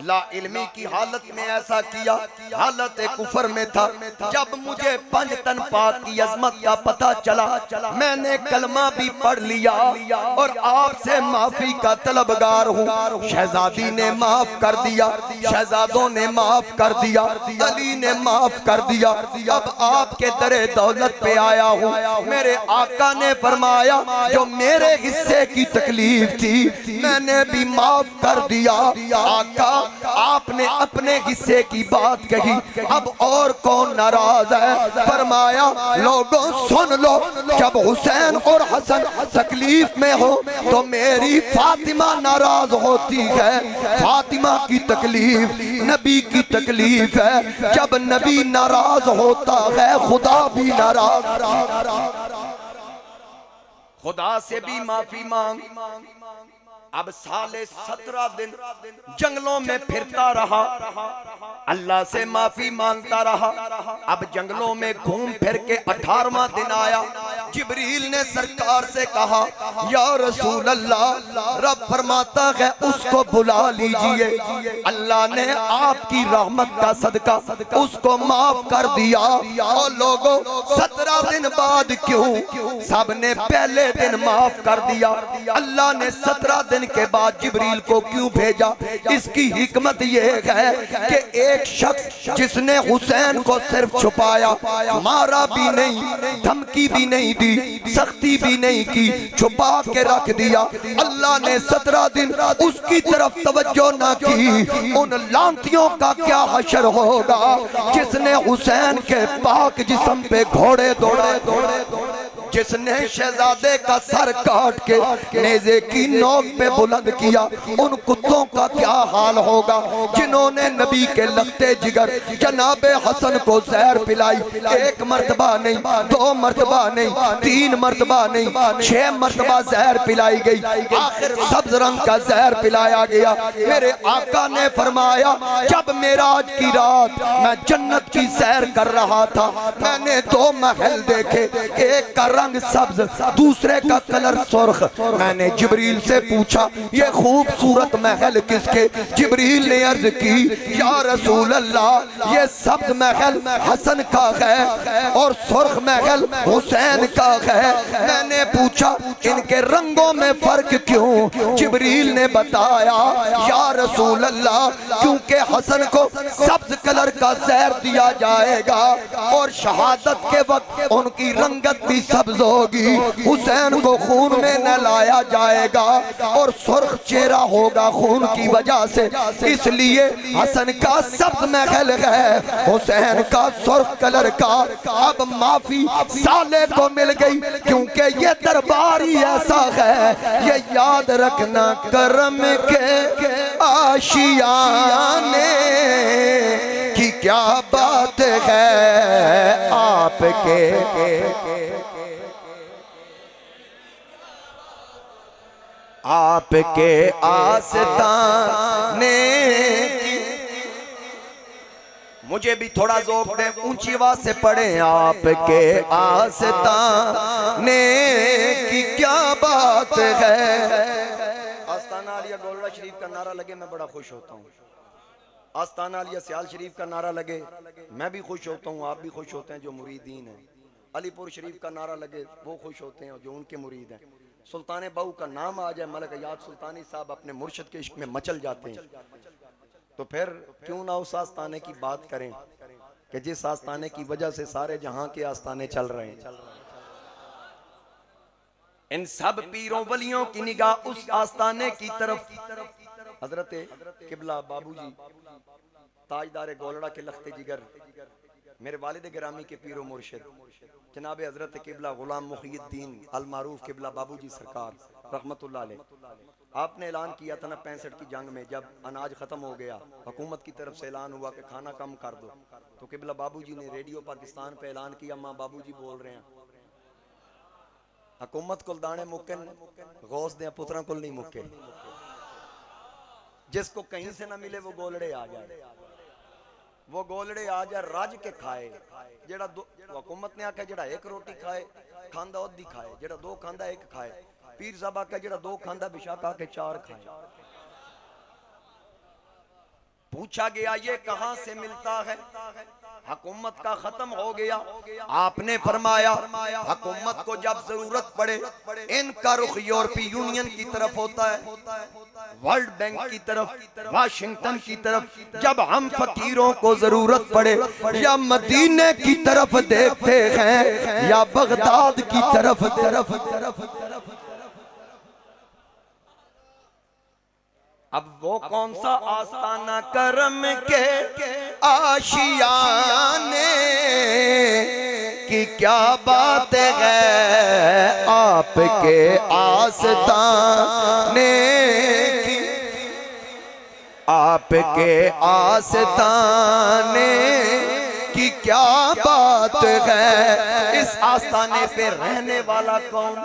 ला इल्मी की हालत में ऐसा किया, हालत कुफर में था। जब मुझे पंजतन पाक की अजमत का पता चला मैंने कलमा भी पढ़ लिया और आपसे माफी का तलबगार हूँ। शहजादी ने माफ कर दिया, शहजादों ने माफ कर दिया, अली ने माफ कर दिया। अब आपके दरे दौलत पे आया हूँ। मेरे आका ने फरमाया जो मेरे हिस्से की तकलीफ थी मैंने भी माफ कर दिया। आका आपने अपने हिस्से की बात कही, अब और कौन नाराज है? फरमाया लोगों सुन लो, जब हुसैन और हसन तकलीफ में हो तो मेरी फातिमा नाराज होती है। फातिमा की तकलीफ नबी की तकलीफ है, जब नबी नाराज होता है खुदा भी नाराज। खुदा से भी माफी मांग। अब साले 17 दिन जंगलों में फिरता रहा, अल्लाह से माफी मांगता रहा। अब जंगलों में घूम फिर के 18वां दिन आया, जिब्रील ने सरकार से कहा या रसूल अल्लाह रब फरमाता है उसको बुला लीजिए। अल्लाह ने आपकी रहमत का सदका उसको माफ कर दिया। और लोगों 17 दिन बाद क्यों? सबने पहले दिन माफ कर दिया। अल्लाह ने 17 दिन के बाद जिब्रील को क्यों भेजा? इसकी हिकमत यह है कि एक शख्स जिसने हुसैन को सिर्फ छुपाया, मारा भी नहीं, धमकी भी नहीं दी, सख्ती भी नहीं की, छुपा के रख दिया। अल्लाह ने 17 दिन उसकी तरफ तवज्जो ना की। उन लांतियों का क्या हशर होगा जिसने हुसैन के पाक जिस्म पे घोड़े दौड़े दौड़े, जिसने शहजादे का सर काट के नेज़े की नोक पे बुलंद किया। उन कुत्तों का क्या हाल होगा जिन्होंने नबी के लगते जिगर जनाबे हसन को जहर पिलाई। एक मर्तबा नहीं, 2 मर्तबा नहीं, 3 मर्तबा नहीं, 6 मर्तबा जहर पिलाई गई। आखिर सब्ज रंग का जहर पिलाया गया। मेरे आका ने फरमाया जब मेराज की रात मैं जन्नत की सैर कर रहा था मैंने 2 महल देखे, एक का रंग सब्ज दूसरे का कलर सुर्ख। मैंने जिब्रील से पूछा ये खूबसूरत महल किसके? जिब्रील ने अर्ज की या रसूल अल्लाह ये सब्ज महल हसन का है और सुर्ख महल हुसैन का है। मैंने पूछा इनके रंगों में फर्क क्यों? जिब्रील ने बताया या रसूल अल्लाह क्योंकि हसन को सब्ज कलर का जहर दिया जाएगा और शहादत के वक्त उनकी रंगत भी सब्ज होगी। हुसैन को खून में न लाया जाएगा और सुर्ख चेहरा होगा खून की वजह से, इसलिए हसन का सब्ज महल है, हुसैन का सुर्ख कलर का। अब माफी साले को मिल गई क्योंकि ये दरबार ही ऐसा है। ये याद रखना करम के आशियाने की क्या बात है आपके। आपके आस्ताने की मुझे भी थोड़ा ज़ोक दे, ऊंची आवाज से पढ़े। आपके आस्ताने की क्या बात है। आस्ताना आलिया गोलरा शरीफ का नारा लगे मैं बड़ा खुश होता हूँ। आस्ताना आलिया सियाल शरीफ का नारा लगे मैं भी खुश होता हूँ, आप भी खुश होते हैं जो मुरीदीन हैं। अलीपुर शरीफ का नारा लगे वो खुश होते हैं जो उनके मुरीद हैं। सुल्तान बाहू का नाम आ जाए, मलक याद सुल्तानी साहब अपने मुर्शिद के इश्क में मचल जाते हैं। तो फिर क्यों ना उस आस्ताने की बात करें कि जिस आस्ताने की वजह से सारे जहां के आस्ताने चल रहे हैं। इन सब पीरों वलियों की निगाह उस आस्ताने की तरफ। हजरत किबला बाबूजी ताजदार गोलड़ा के लख्ते जिगर मेरे वालिद गिरामी के पीरो मुर्शिद जनाब हजरत किबला गुलाम मुखीद्दीन अल मारूफ किबला बाबूजी सरकार रहमतुल्लाह अलैह, आपने ऐलान किया था ना 65 की जंग में, जब अनाज खत्म हो गया, हुकूमत की तरफ से ऐलान हुआ कि खाना कम कर दो, तो किबला बाबूजी ने रेडियो पाकिस्तान पे ऐलान किया, माँ बाबूजी बोल रहे हैं हुकूमत को दाने मुक्कन गौस दे पुत्रों को नहीं मुक्के, जिसको कहीं से ना मिले वो गोलड़े आ जाए, वो गोलड़े आ जाए रज के खाए। जेड़ा हुकूमत ने आख्या जेड़ा एक रोटी खाए खांदा ओदी खाए, जेड़ा दो खांदा एक खाए। पीर साहब आख्या जेड़ा दो खांदा बिशाका के चार खाए। पूछा गया ये कहां से मिलता है, हुकूमत का खत्म हो गया। आपने फरमाया हुकूमत को जब जरूरत पड़े इनका रुख यूरोपीय यूनियन की तरफ होता है, वर्ल्ड बैंक की तरफ, वाशिंगटन की तरफ। जब हम फकीरों को जरूरत पड़े या मदीने की तरफ देखते हैं या बगदाद की तरफ। अब वो कौन सा आस्ताना करम के आशियाने की क्या बात है, आपके आस्ताने की, आपके आस्ताने की क्या बात है। इस आस्ताने पे रहने वाला कौन,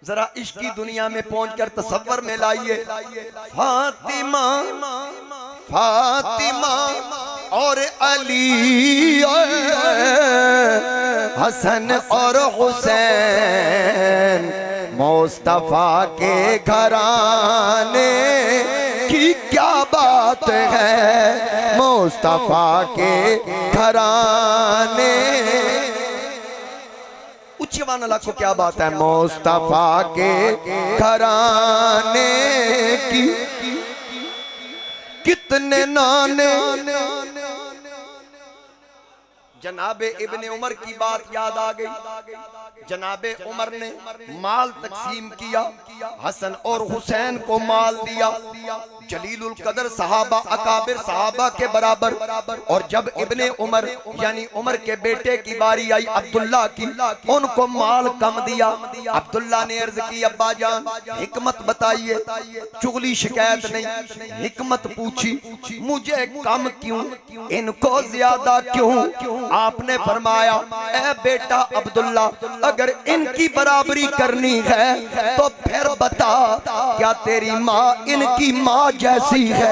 जरा इश्क की दुनिया में पहुंचकर तसव्वुर में लाइए। फातिमा फातिमा और अली हसन और हुसैन मुस्तफा के घराने की क्या बात है, मुस्तफा के घराने को क्या बात है, मुस्तफा के घराने की कितने नाने। जनाबे इब्ने उमर की बात याद आ गई। जनाबे उमर ने माल तकसीम किया, हसन और हुसैन को माल दिया, जलीलुल कदर सहाबा अकाबिर सहाबा के बराबर। और जब इब्ने उमर यानी उमर के बेटे की बारी आई अब्दुल्ला की, उनको माल कम दिया। अब्दुल्ला ने अर्ज की अब्बा जान हिकमत बताइए, चुगली शिकायत नहीं, हिकमत पूछी मुझे कम क्यों इनको ज्यादा क्यों। आपने फरमाया ए बेटा अब्दुल्ला, अगर इनकी बराबरी करनी है तो फिर बता क्या तेरी माँ इनकी माँ जैसी है।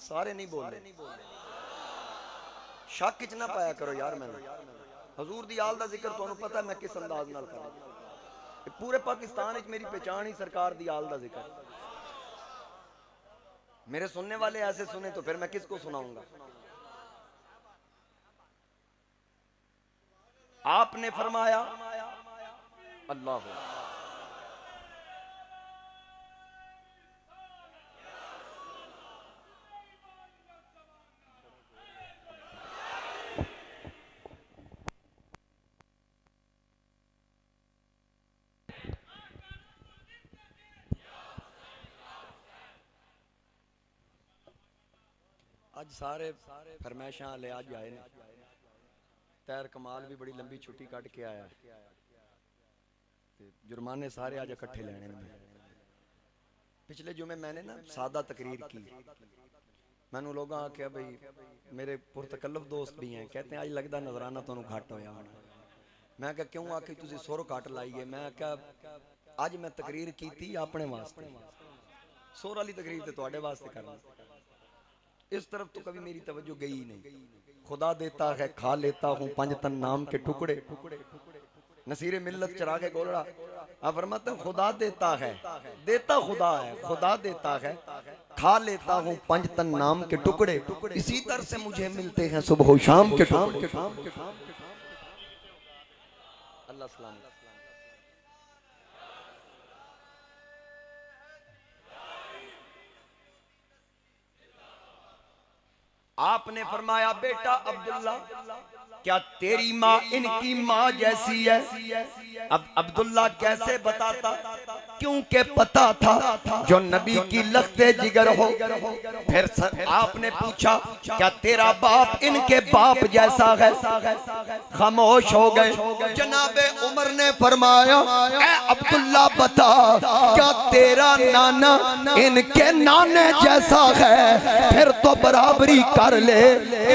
सारे नहीं बोल रहे, शक किच ना पाया करो यार। मैंने हजूर दी आल दा जिक्र तुहानू पता है मैं किस अंदाज नाल कर, पूरे पाकिस्तान में मेरी पहचान ही सरकार दी आल दा जिक्र। मेरे सुनने वाले ऐसे सुने तो फिर मैं किसको सुनाऊंगा। आपने फरमाया अल्लाह आज सारे फरमाइशां ले आज आए ने। तैर कमाल भी बड़ी लंबी छुट्टी कट के आया, जुर्माने सारे आज इकट्ठे लेने में। पिछले जुमे मैंने ना सादा तकरीर की, मैंने लोग आख्या भाई मेरे पुरतकल्लफ दोस्त भी हैं, कहते हैं आज लगता नजराना तुहानू घट होया होना। मैं क्या क्यों आखी तुसी सुर घट लाइए। मैं क्या अज मैं तकरीर की अपने वास्ते, सुर वाली तकरीर तो तुहाडे वास्ते करना। इस तरफ तो कभी मेरी तवज्जो गई नहीं। खुदा देता है खा लेता हूँ पंज तन नाम के टुकड़े, नसीरे मिल्लत चरागे गोलड़ा। आप फरमाते हैं खुदा देता है, देता खुदा है, खुदा देता है खा लेता हूँ पंज तन नाम के टुकड़े, इसी तरह से मुझे मिलते हैं सुबह शाम के टुकड़े। अल्लाह सलाम। आपने फरमाया बेटा अब्दुल्ला, क्या तेरी माँ इनकी माँ जैसी है? अब अब्दुल्ला कैसे बताता, क्योंकि पता था जो नबी की लख्ते जिगर हो। फिर आपने पूछा क्या तेरा बाप इनके बाप जैसा है? खामोश हो गए। जनाबे उमर ने फरमाया ऐ अब्दुल्ला बता, क्या तेरा नाना इनके नाने जैसा है? फिर तो बराबरी कर ले।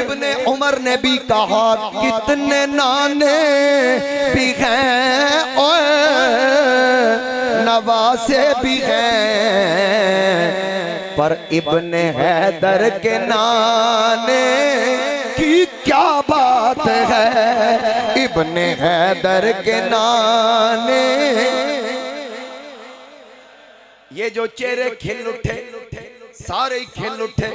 इब्ने उमर ने भी कहा कितने नाने भी हैं और नवासे भी हैं, पर इब्ने हैदर के नाने की क्या बात है? इब्ने हैदर के नाने। ये जो चेहरे खिल उठे, सारे खिल उठे।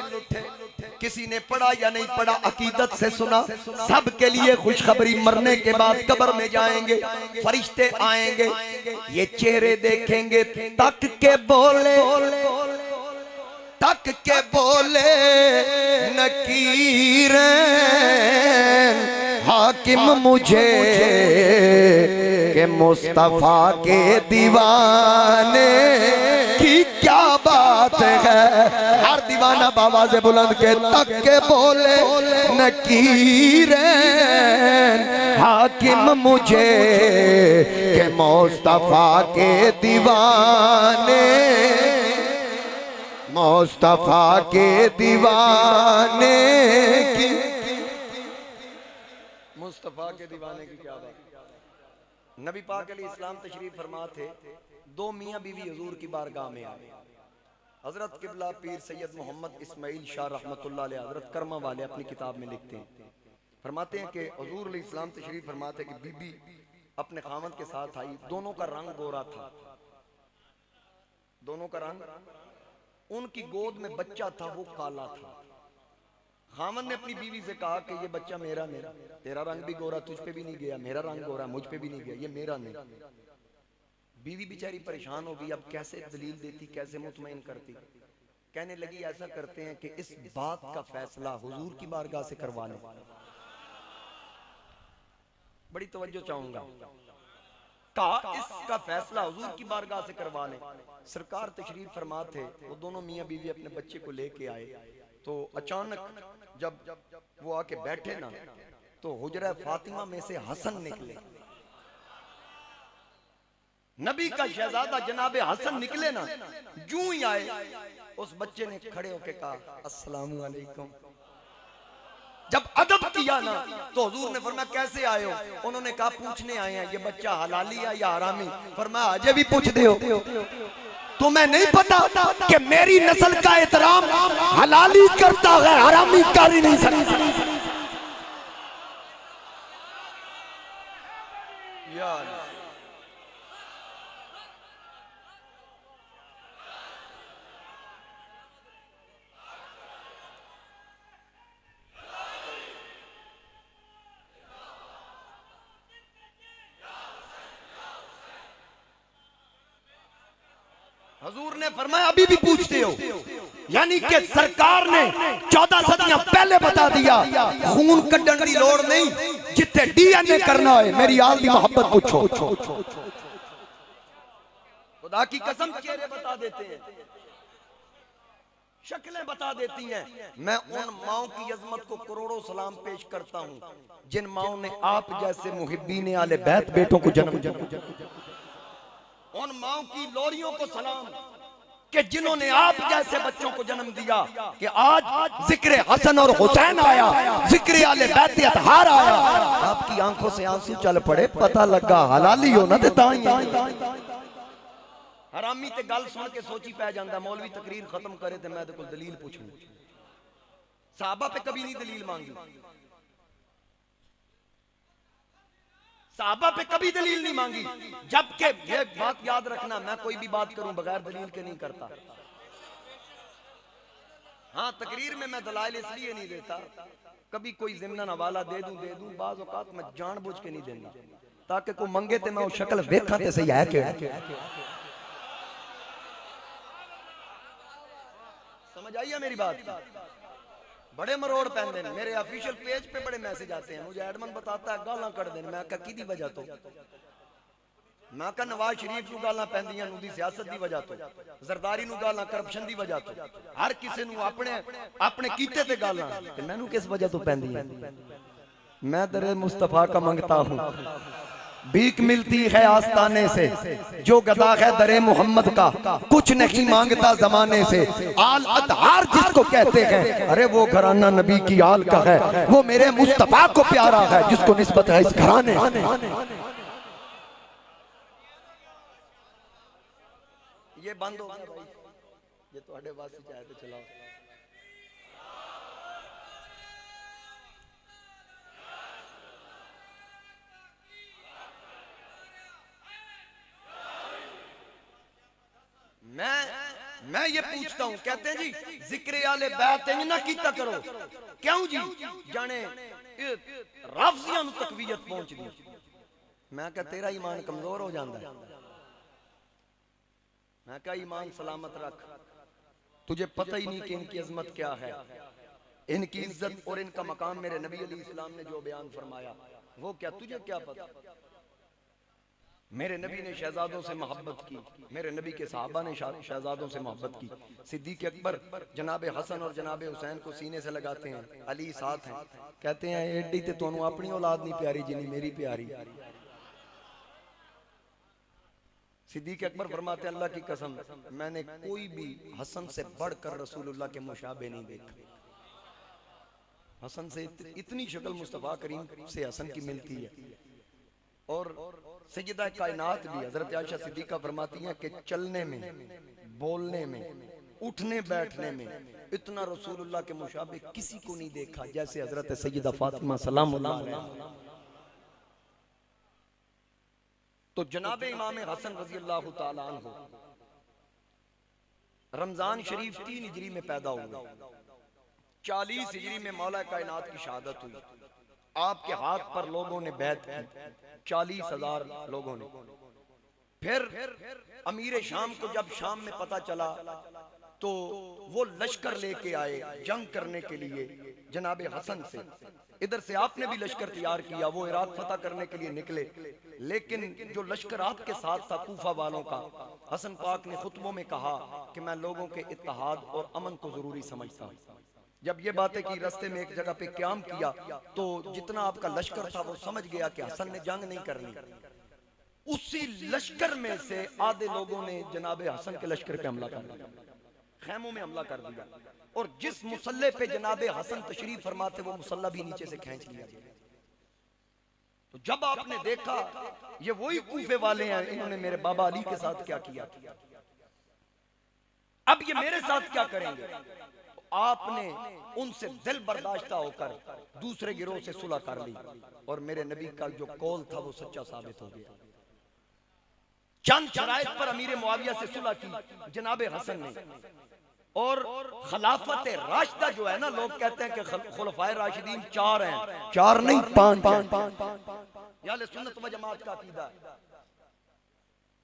किसी ने पढ़ा या नहीं पढ़ा, अकीदत से सुना। सबके लिए खुशखबरी, मरने के बाद कब्र में जाएंगे, फरिश्ते आएंगे, ये चेहरे देखेंगे, तक के बोले, तक के बोले नकीर हाकिम मुझे के मुस्तफा के दीवाने की क्या बात है? हर दीवाना बाबा से बुलंद के तक के बोले नकीर हाकिम मुझे के मुस्तफा के दीवाने, मुस्तफा के दीवाने की, मुस्तफा के दीवाने की क्या बात। नबी पाक अलैहिस्सलाम तशरीफ फरमा थे, दो मियाँ बीवी हुजूर की बारगाह में आए। हजरत किबला पीर सैयद मोहम्मद इस्माइल शाह रहमतुल्लाह अलैह हजरत कर्मा वाले अपनी किताब में लिखते हैं, फरमाते हैं कि हुजूर अलैहिस्सलाम तशरीफ फरमाते कि बीबी अपने खामद के साथ आई। दोनों का रंग गोरा था, दोनों का रंग। उनकी गोद में बच्चा था, वो काला था। खामद ने अपनी बीवी से कहा कि ये बच्चा मेरा नहीं, तेरा रंग भी गोरा, तुझ पे भी नहीं गया, मेरा रंग गोरा, मुझ पे भी नहीं गया, ये मेरा नहीं। बीवी बेचारी परेशान हो गई, अब कैसे दलील देती, कैसे मुतमईन करती। कहने लगी ऐसा करते हैं कि इस बात का फैसला हुजूर की बारगाह से करवा लें। बड़ी तवज्जो चाहूंगा, कहा इसका फैसला हुजूर की बारगाह से करवा लें। सरकार तशरीफ फरमा थे, वो दोनों मियाँ बीवी अपने बच्चे को लेके आए। तो अचानक जब वो आके बैठे ना, तो हुजरा फातिमा में से हसन निकले। नबी का शहजादा जनाबे हसन निकले ना, जूं ही आए, उस बच्चे ने खड़े होके कहा अस्सलामु अलैकुम। जब अदब किया ना, तो हुजूर ने फरमाया कैसे आए हो? उन्होंने कहा पूछने आए हैं, ये बच्चा हलाली है या हरामी? फरमाया अजय भी पूछते हो, तुम्हें नहीं पता कि मेरी नस्ल का एहतराम हलाली करता है, हरामी कर ही नहीं सकता। हजूर ने फरमाया अभी भी पूछते हो? यानी कि सरकार ने 14 सदियां पहले बता दिया, खून कड्डण की लोड़ नहीं, जिथे डीएनए करना है मेरी आल दी मोहब्बत पूछो। खुदा की कसम चेहरे बता देते हैं, शक्लें बता देती हैं। मैं उन माओं की अजमत को करोड़ों सलाम पेश करता हूं जिन माओं ने आप जैसे मुहिब्बीन आले बैत बेटों को जन्म दिया। उन माओं की लोरियों को सलाम कि जिन्होंने आप जैसे बच्चों को जन्म दिया, कि आज जिक्र हसन और हुसैन आया, जिक्र आले बैत अतहार आया, आपकी आंखों से आंसू चल पड़े, पता लगा हलाली हो ना देता। हरामी ते गल सुन के सोची पै जांदा, मौलवी तकरीर खत्म करे ते मैं ते कोई दलील पूछूं। साहबा पे कभी नहीं दलील मांगी, साहबा पे कभी दलील नहीं मांगी। जबकि ये बात याद रखना, मैं कोई भी बात करूं बगैर दलील के नहीं करता। हाँ, तकरीर में मैं दलाइल इसलिए नहीं देता, कभी कोई ज़िम्नन हवाला दे दूं, बाज़ औक़ात मैं जानबूझ के नहीं देंगे, ताकि कोई मंगे ते मैं वो शक्ल वेखा ते सही है कि समझ आई है मेरी बात? बड़े मरोड़ पैंदे ने। मेरे ऑफिशियल पेज पे बड़े मैसेज आते हैं, मुझे एडमन बताता है गालां कड़ देन। मैं कहा की वजह तो, मैं कहा नवाज शरीफ नूं गालां पैंदियां नूं दी सियासत दी वजह तो, जरदारी नूं गालां करप्शन दी वजह तो, हर किसी नूं अपने अपने कीते ते गालां, ते मैनूं किस वजह तो पैंदियां? मैं दरे मुस्तफा का मंगता हूं, भीख मिलती है आस्ताने से, जो गदा है दरे मोहम्मद का, कुछ नहीं मांगता जमाने से। आल अतहार जिसको कहते हैं, अरे वो घराना नबी की आल का है, वो मेरे मुस्तफा को प्यारा है, जिसको निस्बत है इस घराने। ये बंद हो गया भाई, ये तो बात से चाहे तो चलाओ। मैं ये पूछता हूं, कहते हैं जी जिक्र आले बैत ना कीता करो, क्यों जी? जाने राफजियां नु तकवीयत पहुंच दी। मैं कहा तेरा ईमान कमजोर हो जाता है। मैं कहा ईमान सलामत रख, तुझे पता ही नहीं कि इनकी अजमत क्या है, इनकी इज्जत और इनका मकाम मेरे नबी अलैहिस्सलाम ने जो बयान फरमाया वो क्या तुझे क्या पता? मेरे नबी ने शहजादों से मोहब्बत की, मेरे नबी के सहाबा ने शहजादों से मोहब्बत की। सिद्दीक अकबर जनाबे हसन और जनाबे हुसैन को सीने से लगाते हैं, अली साथ हैं, कहते हैं एडी ते तोनू अपनी औलाद नहीं प्यारी जिन्नी मेरी प्यारी। सिद्दीक अकबर फरमाते अल्लाह की कसम मैंने कोई भी हसन से बढ़कर रसूलुल्लाह के मुशाबे नहीं देखा। हसन से इतनी शक्ल मुस्तफा करीम से हसन की मिलती है। और सैयदा कायनात भी हजरत आयशा सिद्दीका फरमाती हैं कि चलने में, बोलने में, उठने बैठने में इतना रसूलुल्लाह के मुशाबे किसी को नहीं देखा जैसे हजरत सैयदा फातिमा सलामुल्लाह अलैहा। तो जनाबे इमाम हसन रजी अल्लाह तआला अन्हु रमजान शरीफ 3 हिजरी में पैदा हुए, 40 हिजरी में मौला कायनात की शहादत हुई। आपके हाथ पर लोगों ने बैत की, 40,000 लोगों ने। फिर अमीर शाम को जब शाम में पता चला तो वो लश्कर लेके आए जंग करने के लिए जनाबे हसन से। इधर से आपने भी लश्कर तैयार किया, वो इराक फतह करने के लिए निकले। लेकिन जो लश्कर आपके साथ था कूफा वालों का, हसन पाक ने खुतबों में कहा कि मैं लोगों के इत्तेहाद और अमन को जरूरी समझता हूँ। जब ये बातें की रास्ते में एक जगह पे क्याम किया तो जितना आपका लश्कर था वो समझ गया कि हसन ने जंग नहीं करनी। उसी लश्कर में से आधे लोगों ने जनाबे हसन के लश्कर पे हमला कर दिया, खैमों में हमला कर दिया। और जिस मुसल्ले पे जनाबे हसन तशरीफ फरमाते वो मुसल्ला भी नीचे से खींच लिया। तो जब आपने देखा ये वही कूफे वाले हैं, इन्होंने मेरे बाबा अली के साथ क्या किया, अब ये मेरे साथ क्या करेंगे, आपने उनसे दिल बर्दाश्ता होकर दूसरे गिरोह से सुलह कर ली और मेरे नबी का जो कौल था वो सच्चा साबित हो गया। चंद शराइत पर अमीर मुआविया से सुलह की जनाबे हसन ने। और खिलाफत राशिदा जो है ना, लोग कहते हैं कि खुलफाए राशिदीन 4 हैं, 4 नहीं 5। याले सुन्नत व जमात का अकीदा है।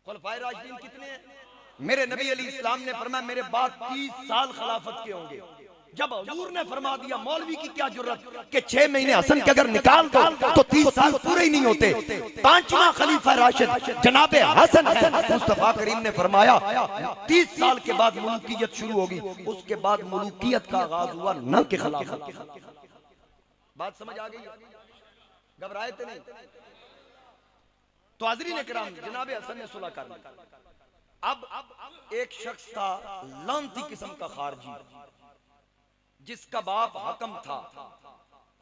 खुलफाए राशिदीन कितने हैं? मेरे नबी अली इस्लाम ने फरमाया मेरे बाद 30 साल खिलाफत के होंगे। जब हुजूर ने फरमा दिया मौलवी की क्या जरूरत कि 6 महीने हसन के अगर निकाल दो तो 30 साल पूरे ही नहीं होते। 5वां खलीफा राशिद जनाबे हसन है। मुस्तफा करीम ने फरमाया 30 साल के बाद मुल्कियत शुरू होगी, उसके बाद मुल्कियत का आगाज हुआ न के खिलाफत। बात समझ आ गई? घबराए थे नहीं? तो हाज़रीन किराम जनाबे हसन ने सुलह कर ली। अब एक शख्स था लानती किस्म का खारजी, जिसका बाप हकम था।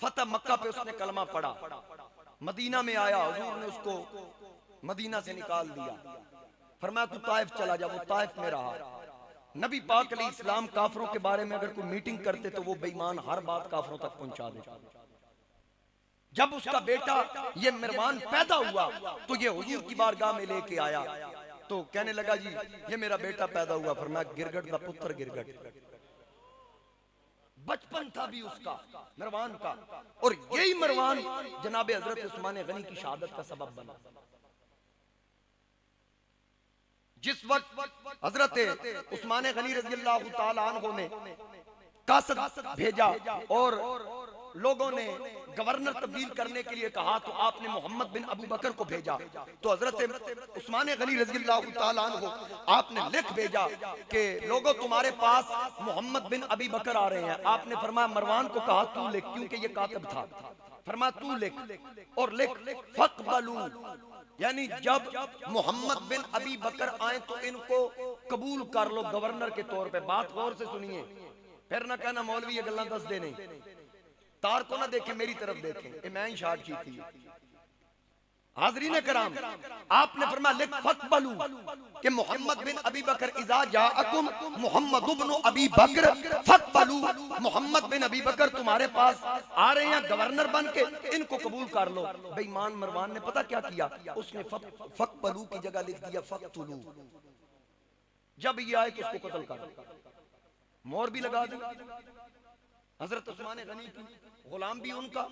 फतह मक्का पे उसने कलमा पढ़ा, मदीना में आया, हुजूर ने उसको मदीना से निकाल दिया, फरमाया तू ताइफ चला जा। वो ताइफ में रहा। नबी पाक अलैहिस्सलाम काफिरों के बारे में अगर कोई मीटिंग करते तो वो बेईमान हर बात काफिरों तक पहुंचा देता। जब उसका बेटा ये मिरवान पैदा हुआ तो ये हुजूर की बारगाह में लेके आया, तो कहने लगा जी ये मेरा बेटा पैदा हुआ। फरमाया गिरगट का पुत्र गिरगट। बचपन था भी उसका मरवान का, और यही मरवान जनाबे हजरत उस्मान गनी की शहादत का सबब बना। जिस वक्त हजरत उस्मान गनी रज़ियल्लाहु ताला अन्हु ने कासद भेजा और लोगों ने गवर्नर तब्दील करने के लिए कहा, तो आपने मोहम्मद बिन अबू बकर को भेजा। तो हजरत उस्मान गनी रज़ियल्लाहु ताला अन्हु आपने लिख भेजा कि लोगों तुम्हारे पास मोहम्मद बिन अबी बकर आ रहे हैं। आपने फरमाया मरवान को कहा तू लिख, क्योंकि ये कातिब था। फरमाया तू लिख और लिख फक़बलू, यानी जब मोहम्मद बिन अबी बकर आए तो इनको कबूल कर लो गवर्नर के तौर पे। बात गौर से सुनिए, फिर ना कहना मौलवी ये गल्लां दस दे नहीं। तार को ना देखें, मेरी तरफ देखें, मैं ही शार्ट की थी। हाज़रीन कराम, आपने फरमाया लिख फक़बलू कि मोहम्मद बिन अबी बकर इज़ा जाअकुम मोहम्मद इब्न अबी बकर फक़बलू, मोहम्मद बिन अबी बकर तुम्हारे पास आ रहे हैं गवर्नर बन के, इनको कबूल कर लो। बेईमान मरवान ने पता क्या किया, उसने फक़बलू की जगह लिख दिया फक़तुलू। जब ये आए कि उसको कत्ल कर, मोहर भी लगा दी। हजरत उस्मान गनी की गुलाम भी उनका,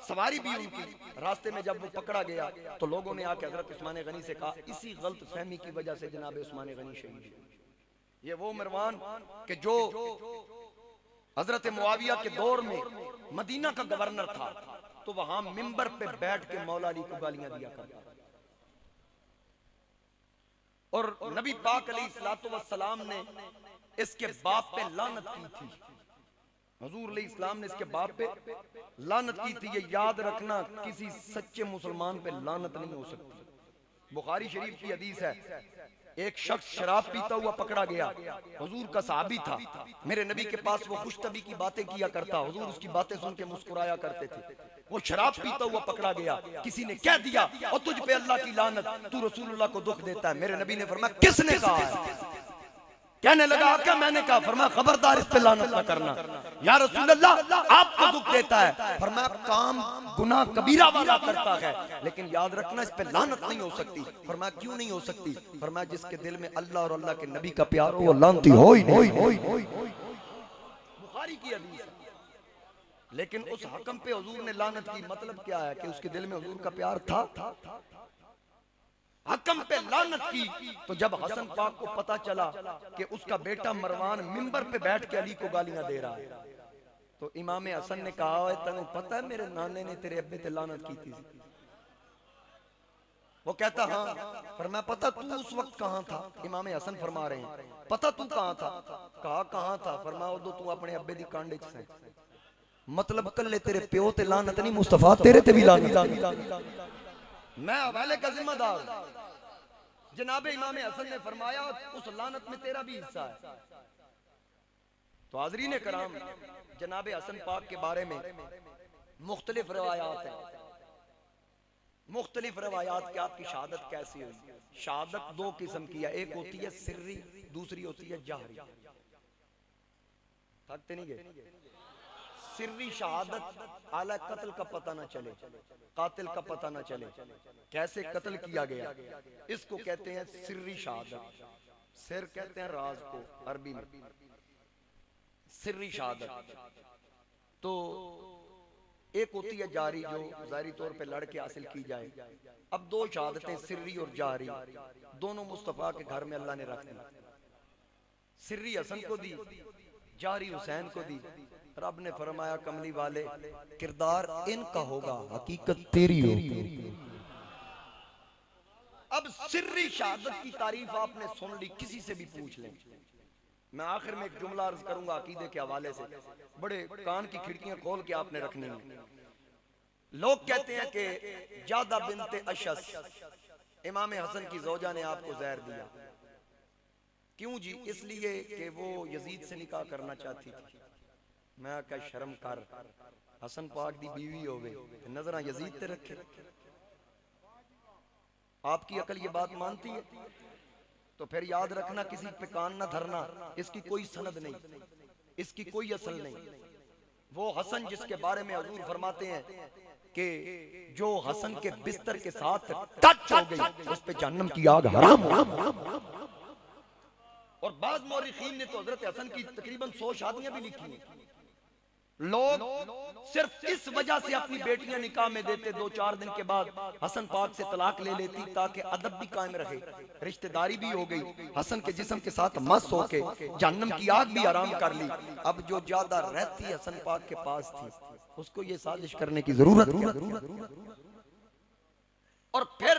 सवारी भी उनकी। रास्ते में जब वो पकड़ा गया तो लोगों ने आके हजरत उस्मान गनी से कहा, इसी गलत फहमी की वजह से जनाब उस्मान गनी शहीद हुए। ये वो मरवान के जो हजरत मुआविया के दौर में मदीना का गवर्नर था, तो वहां मिंबर पे बैठ के मौला अली को गालियां दिया करता था। और नबी पाक अलैहिस्सलातु वस्सलाम ने इसके बाप पे लानत की थी। हुजूर अलैहिस्सलाम ने इसके बाप पे लानत की थी। ये याद रखना, किसी सच्चे मुसलमान पे लानत नहीं हो सकती। बुखारी शरीफ की हदीस है, एक शख्स शराब पीता हुआ पकड़ा गया। हुजूर का सहाबी था, मेरे नबी के पास वो खुशतबी की बातें किया करता। हुजूर उसकी बातें सुन के मुस्कुराया करते थे। वो शराब पीता हुआ पकड़ा गया, किसी ने कह दिया और तुझ पे अल्लाह की लानत, तू रसूलुल्लाह को दुख देता है। मेरे नबी ने फरमाया किसने कहा है? कहने लगा क्या? मैंने कहा। फरमाया खबरदार इस पे लानत ना करना, या रसूल अल्लाह आपको दुख देता है। फरमाया काम गुनाह कबीरा वाला करता है, लेकिन याद रखना इस पे लानत नहीं हो सकती। फरमाया क्यों नहीं हो सकती? फरमाया जिसके दिल में अल्लाह और अल्लाह के नबी का प्यार हो, वो लानती हो ही नहीं। बुखारी की हदीस है। लेकिन उस हकम पे हुजूर ने लानत की, मतलब क्या है कि उसके दिल में हुजूर का प्यार था। हकम पे लानत की। तो जब हसन पाक को पता चला कि उसका बेटा मरवान मिंबर पे बैठ के अली को गालियां दे रहा है, तो इमाम हसन ने कहा, तने पता है मेरे नाने ने तेरे अब्बे पे लानत की थी? वो कहता हाँ। फरमाया पता तू उस वक्त कहाँ था? इमाम हसन फरमा रहे हैं पता तू कहाँ था? कहा कहाँ था? फरमाया उदो तू अपने अब्बे दी कांडे च से। मतलब कल्ले तेरे प्यो ते लानत नहीं, मुस्तफा तेरे ते भी लानत। मैं हवाले का जिम्मेदार। जनाबे इमाम हसन ने फरमाया उस लानत में तेरा भी हिस्सा है। तो हाज़रीन कराम, जनाबे हसन पाक के बारे में मुख्तलिफ रवायात हैं। मुख्तलिफ रवायात की आपकी शहादत कैसी हुई? शहादत दो किस्म की है, एक होती है सिर्री, दूसरी होती है जाहरी। थकते नहीं गए? सिर्री शहादत आला कत्ल का पता ना चले, कातिल का पता ना चले, कैसे कत्ल किया गया, इसको कहते हैं सिर्री शहादत। सिर कहते हैं राज को अरबी में, सिर्री शहादत। तो एक होती है जारी, जो जारी तौर पे लड़के हासिल की जाए। अब दो शहादतें सिर्री और जारी, दोनों मुस्तफा के घर में अल्लाह ने रख दी। सिर्री हसन को दी, जारी हुसैन को दी। रब ने फरमाया कमली वाले किरदार इनका होगा, हकीकत तेरी होगी। अब सिर्री शहादत की तारीफ आपने सुन ली, किसी से भी पूछ लें। मैं आखिर में एक जुमला अर्ज करूंगा अकीदे के हवाले से, बड़े कान की खिड़कियां खोल के आपने रखनी है। लोग कहते हैं कि जादा बिनते अशस, इमाम हसन की जोजा ने आपको जहर दिया। क्यों जी? इसलिए कि वो यजीद से निकाह करना चाहती थी। मैं क्या शर्म कर, हसन पाक दी बीवी होवे, नजर यजीद ते रखे। आपकी अकल ये बात मानती है? तो फिर याद रखना, किसी पे कान ना धरना। इसकी कोई सनद नहीं, इसकी कोई असल नहीं। वो हसन जिसके बारे में हुजूर फरमाते हैं कि जो हसन के बिस्तर के साथ टच हो गई उस पे जहन्नम की आग हराम। और बाज़ मौरिखीन ने तो हजरत हसन की तकरीबन 100 शादियां भी लिखी हैं। लोग सिर्फ इस वजह से अपनी बेटियां निकाह में देते, 2-4 दिन के बाद हसन पाक से तलाक ले लेती ताकि अदब भी कायम रहे, रिश्तेदारी भी हो गई, हसन के जिस्म के साथ मस्त होके जहन्नम की आग भी आराम कर ली। अब जो ज्यादा रहती हसन पाक के पास थी, उसको ये साजिश करने की जरूरत और फिर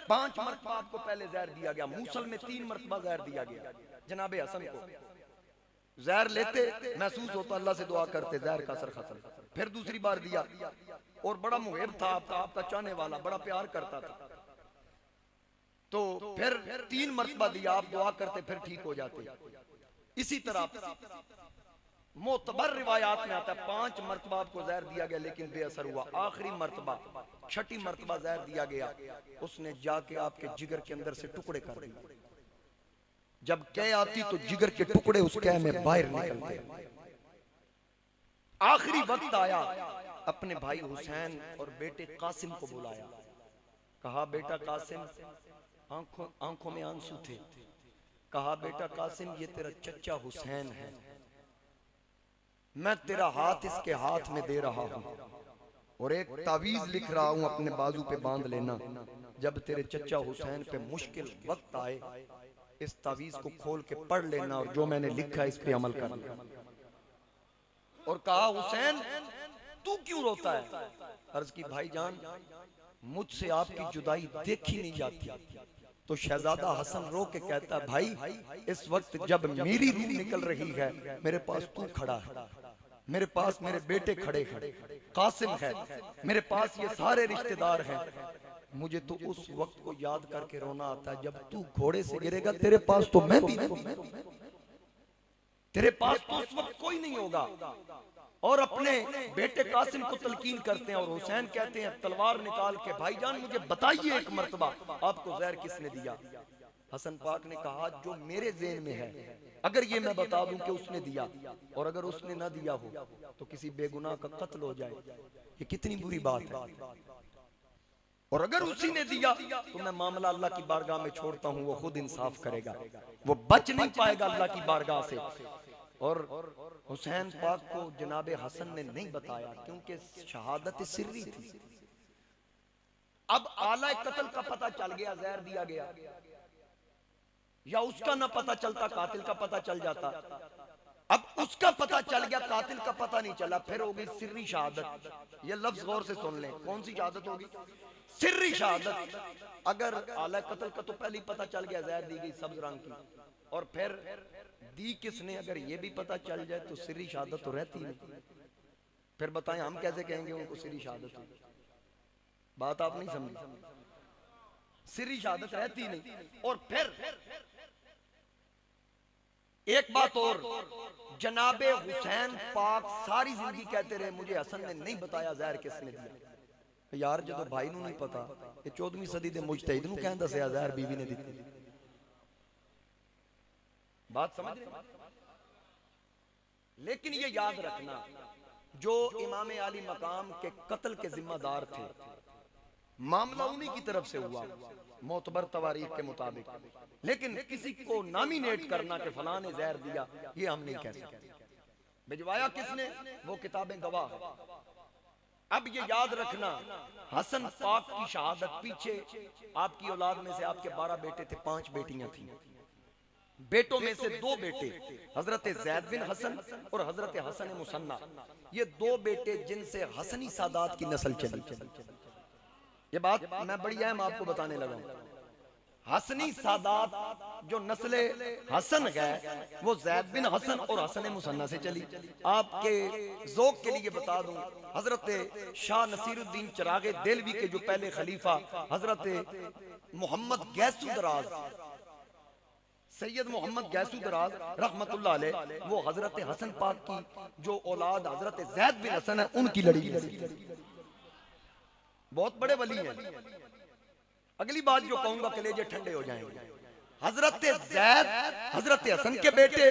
5 मरतबा आपको पहले जहर दिया गया, मूसल में 3 मरतबा जहर दिया गया। जनाबे हसन को जहर लेते, महसूस होता, अल्लाह से दुआ करते, जहर का असर खत्म। फिर दूसरी बार दिया और बड़ा मुहिब था, आपका चाहने वाला, बड़ा प्यार करता था, तो फिर 3 मरतबा दिया, आप दुआ करते, फिर ठीक हो जाते। इसी तरह मोतबर रिवायात में आता है 5 मरतबा आपको जहर दिया गया लेकिन बेअसर हुआ। आखिरी मरतबा, 6ठी मरतबा जहर दिया गया, उसने जाके आपके जिगर के अंदर से टुकड़े कर दिए। जब कै आती तो जिगर के टुकड़े उस कै में बाहर निकलते। आखिरी वक्त आया, अपने भाई हुसैन और बेटे कासिम को बुलाया, कहा बेटा कासिम, आंखों में आंसू थे, कहा बेटा कासिम ये तेरा चचा हुसैन है, मैं तेरा हाथ इसके हाथ में दे रहा हूं और एक तावीज लिख रहा हूं, अपने बाजू पे बांध लेना, जब तेरे चचा हुसैन पे मुश्किल वक्त आए इस तावीज को खोल के पढ़ लेना और जो मैंने लिखा है इस पे अमल करना। और कहा हुसैन तू क्यों रोता है? अर्ज की भाईजान मुझसे आपकी जुदाई देखी नहीं जाती। तो शहजादा हसन रो के कहता भाई इस वक्त जब मेरी रूह निकल रही है मेरे पास तू खड़ा है, मेरे पास मेरे बेटे खड़े हैं, कासिम है, मेरे पास ये सारे रिश्तेदार हैं, मुझे तो उस वक्त को याद करके रोना आता है जब तू घोड़े से गिरेगा, तेरे पास तो मैं भी नहीं, तेरे पास तो उस वक्त कोई नहीं होगा। और अपने बेटे कासिम को तलकीन करते हैं और हुसैन कहते हैं तलवार निकाल के भाईजान मुझे बताइए एक मर्तबा आपको जहर किसने दिया? हसन पाक ने कहा जो मेरे ज़हन में है, अगर ये मैं बता दूं कि उसने दिया और अगर उसने ना दिया हो तो किसी बेगुनाह का कत्ल हो जाए, ये कितनी बुरी बात है। और अगर उसी ने दिया तो मैं मामला अल्लाह की बारगाह में छोड़ता हूं, वो खुद इंसाफ करेगा, वो बच नहीं पाएगा अल्लाह की बारगाह से। और हुसैन पाक को जनाबे हसन ने नहीं बताया क्योंकि शहादत सिर्री थी। अब आला कत्ल का पता चल गया, जहर दिया गया, या उसका ना पता चलता कातिल का पता चल जाता। अब उसका पता चल गया, कातिल का पता नहीं चला, फिर हो गई सिर्री शहादत। ये लफ्ज गौर से सुन लें, कौन सी शहादत होगी? सिर्री शहादत। अगर आला कत्ल का तो पहले ही पता चल गया, जहर दी गई सब्ज रंग की, और फिर दी किसने, अगर ये भी पता चल जाए तो सिर्री शहादत तो रहती नहीं। फिर बताएं हम कैसे कहेंगे उनको सिर्री शहादत? बात आप नहीं समझी, सिर्री शहादत रहती नहीं। और फिर एक बात और, जनाबे हुसैन पाक सारी जिंदगी कहते रहे मुझे हसन ने नहीं बताया जहर किसने दिया। यार जो भाई नूं नहीं पता, ये 14वीं सदी दे मुजतहिद नूं कहंदा दसया जहर बीवी ने दी। बात समझ रहे? लेकिन ये याद रखना जो इमाम आली मकाम के कत्ल के जिम्मेदार थे, मामला उन्हीं की तरफ से हुआ मोतबर तवारीख के मुताबिक, लेकिन किसी को नॉमिनेट करना कि फलां ने जहर दिया, ये हम नहीं कह सकते। भिजवाया किसने, वो किताबें गवाह है। अब ये याद रखना हसन पाक की शहादत पीछे आपकी औलाद में से आपके 12 बेटे थे, 5 बेटियां थी। बेटों में से 2 बेटे हजरत ज़ैद बिन हसन और हजरत हसन मुसन्ना, ये 2 बेटे जिनसे हसनी सादात की नस्ल चली। ये बात मैं बड़ी अहम आपको बताने लगा हूं। हसनी सादात जो नस्ले हसन है वो ज़ैद बिन हसन और हसन मुसन्ना से चली। आपके ज़ौक़ के लिए बता दूं, हजरत शाह नसीरुद्दीन चिरागे देलवी के जो पहले खलीफा हजरत मोहम्मद गैसू दराज, सैयद मोहम्मद गैसू दराज रहमतुल्लाह अलैह, वो हजरत हसन पाक की जो औलाद हजरत ज़ैद बिन हसन है उनकी लड़ी, बहुत बड़े वली हैं। अगली बात जो कहूंगा कलेजे ठंडे हो जाएंगे। हजरत ज़ैद हजरत हसन के बेटे,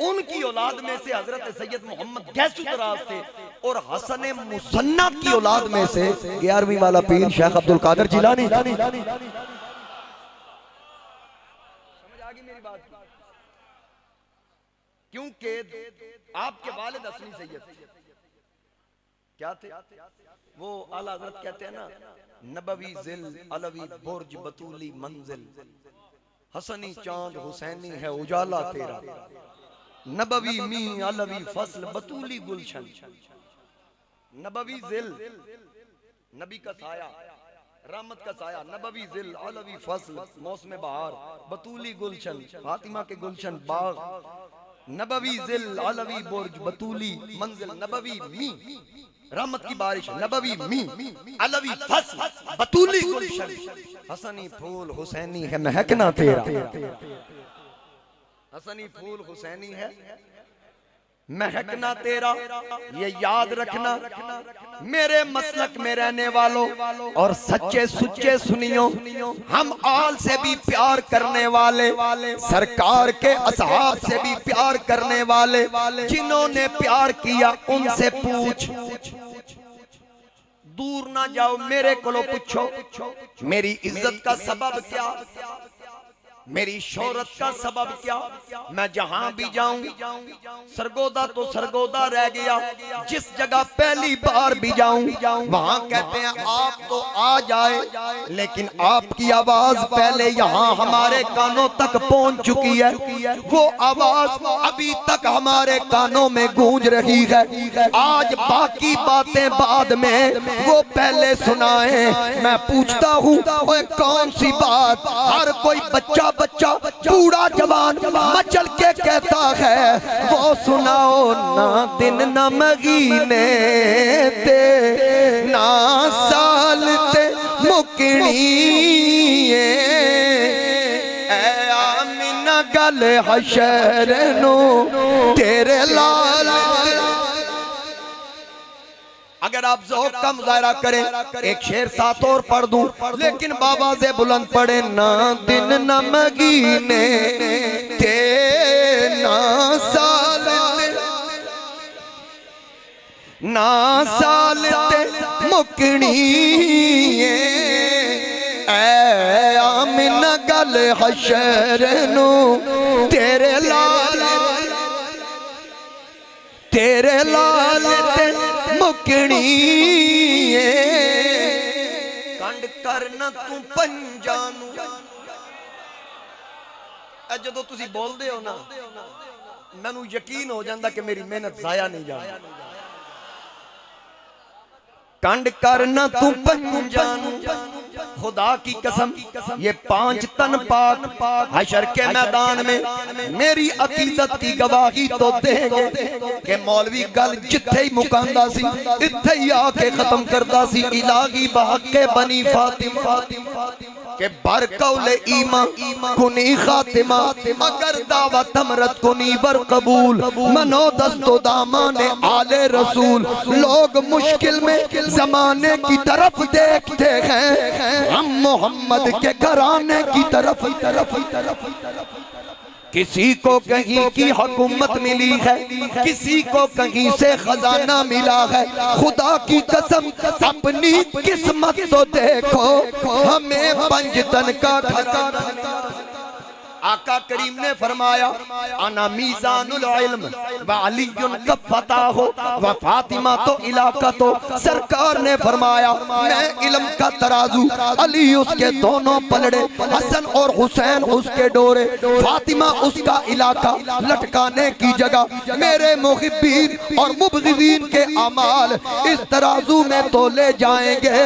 उनकी औलाद में से हजरत सैयद मोहम्मद गैसू दराज थे, और हसन मुसन्ना की औलाद में से 11वीं वाला पीर शेख अब्दुल कादिर जिलानी। समझ आ गई मेरी बात? क्योंकि आपके वालिद हसनी सैयद, क्या थे वो? आला हज़रत कहते हैं ना, नबवी जिल अलवी बुर्ज बतूली मंजिल, हसनी चांद हुसैनी है उजाला तेरा, नबवी मी अलवी फसल बतूली गुलशन। नबवी जिल, नबी का साया, रहमत का साया, नबवी जिल अलवी फसल मौसम बहार, बतूली गुलशन फातिमा के गुलशन बाग, नबवी जिल अलवी बुर्ज बतूली मंजिल, नबवी मी रहमत की बारिश, नबवी मी अलवी फसल बतूली गुलशन, हसनी फूल हुसैनी है महकना तेरा, हसनी फूल हुसैनी है महकना तेरा। ये याद रखना मेरे मसलक में रहने वालों और सच्चे सुच्चे सुनियो, हम आल से भी प्यार करने वाले, सरकार के असहाब से भी प्यार करने वाले, जिन्होंने प्यार किया उनसे पूछ, दूर ना जाओ, मेरे को पूछो मेरी इज्जत का सबब क्या, मेरी शोहरत का सबब क्या। मैं जहां भी जाऊं, सरगोदा तो सरगोदा रह गया, जिस जगह पहली बार भी जाऊं वहां कहते हैं आप तो आ जाए, लेकिन आपकी आवाज पहले यहां हमारे कानों तक पहुंच चुकी है, वो आवाज अभी तक हमारे कानों में गूंज रही है। आज बाकी बातें बाद में, वो पहले सुनाए। मैं पूछता हूँ कौन सी बात हर कोई बच्चा बच्चा बूढ़ा जवान मचल के कहता है, वो सुनाओ ना दिन न महीने ते ना साल ते मुकनी, ऐ आमिना गल हशर नो तेरे लाल। अगर आप ज़ौक़ का मुज़ाहरा करें, एक शेर साथ और पढ़ दूं, लेकिन बाबा से बुलंद पढ़े, ना दिन न महीने ते ना साल ना साल ते मुकनी, ऐ आमिना गल हशर नो तेरे लाल, तेरे लाल मुकनी, कंड करना तू पंजानू। जदों तुसी बोलदे हो ना, मैनू यकीन हो जाता कि मेरी मेहनत जाया नहीं जाती। कंड करना तू पंजानू, खुदा की कसम ये 5 तन पाक हशर के मैदान में मेरी अकीदत की गवाही तो देंगे कि मौलवी गल जिथे ही मुकांदा सी इत्थे ही आके खत्म करदा सी। इलाही बहके बनी फातिमा के बरकौले ईमा कुनी खातिमा, अगर दावत हमरत कुनी बर कबूल, मनो दस्तो दामाने आले रसूल। लोग मुश्किल में जमाने की तरफ देखते हैं, हम मोहम्मद के घराने की तरफ। किसी को कहीं की हुकूमत मिली है, किसी को कहीं से खजाना मिला है। खुदा की कसम अपनी किस्मत तो देखो, हमें पंजतन का घर। आका करीम ने फरमाया, अना मीज़ानुल इल्म व अलीयुन कफ़ताहु व फातिमा तो इलाका तो। सरकार ने फरमाया, मैं इल्म का तराजू, अली उसके दोनों पलड़े, हसन और हुसैन उसके डोरे, फातिमा उसका इलाका, लटकाने की जगह। मेरे मुहिब्बीन और मुबग़िज़ीन के अमाल इस तराजू में तोले जाएंगे।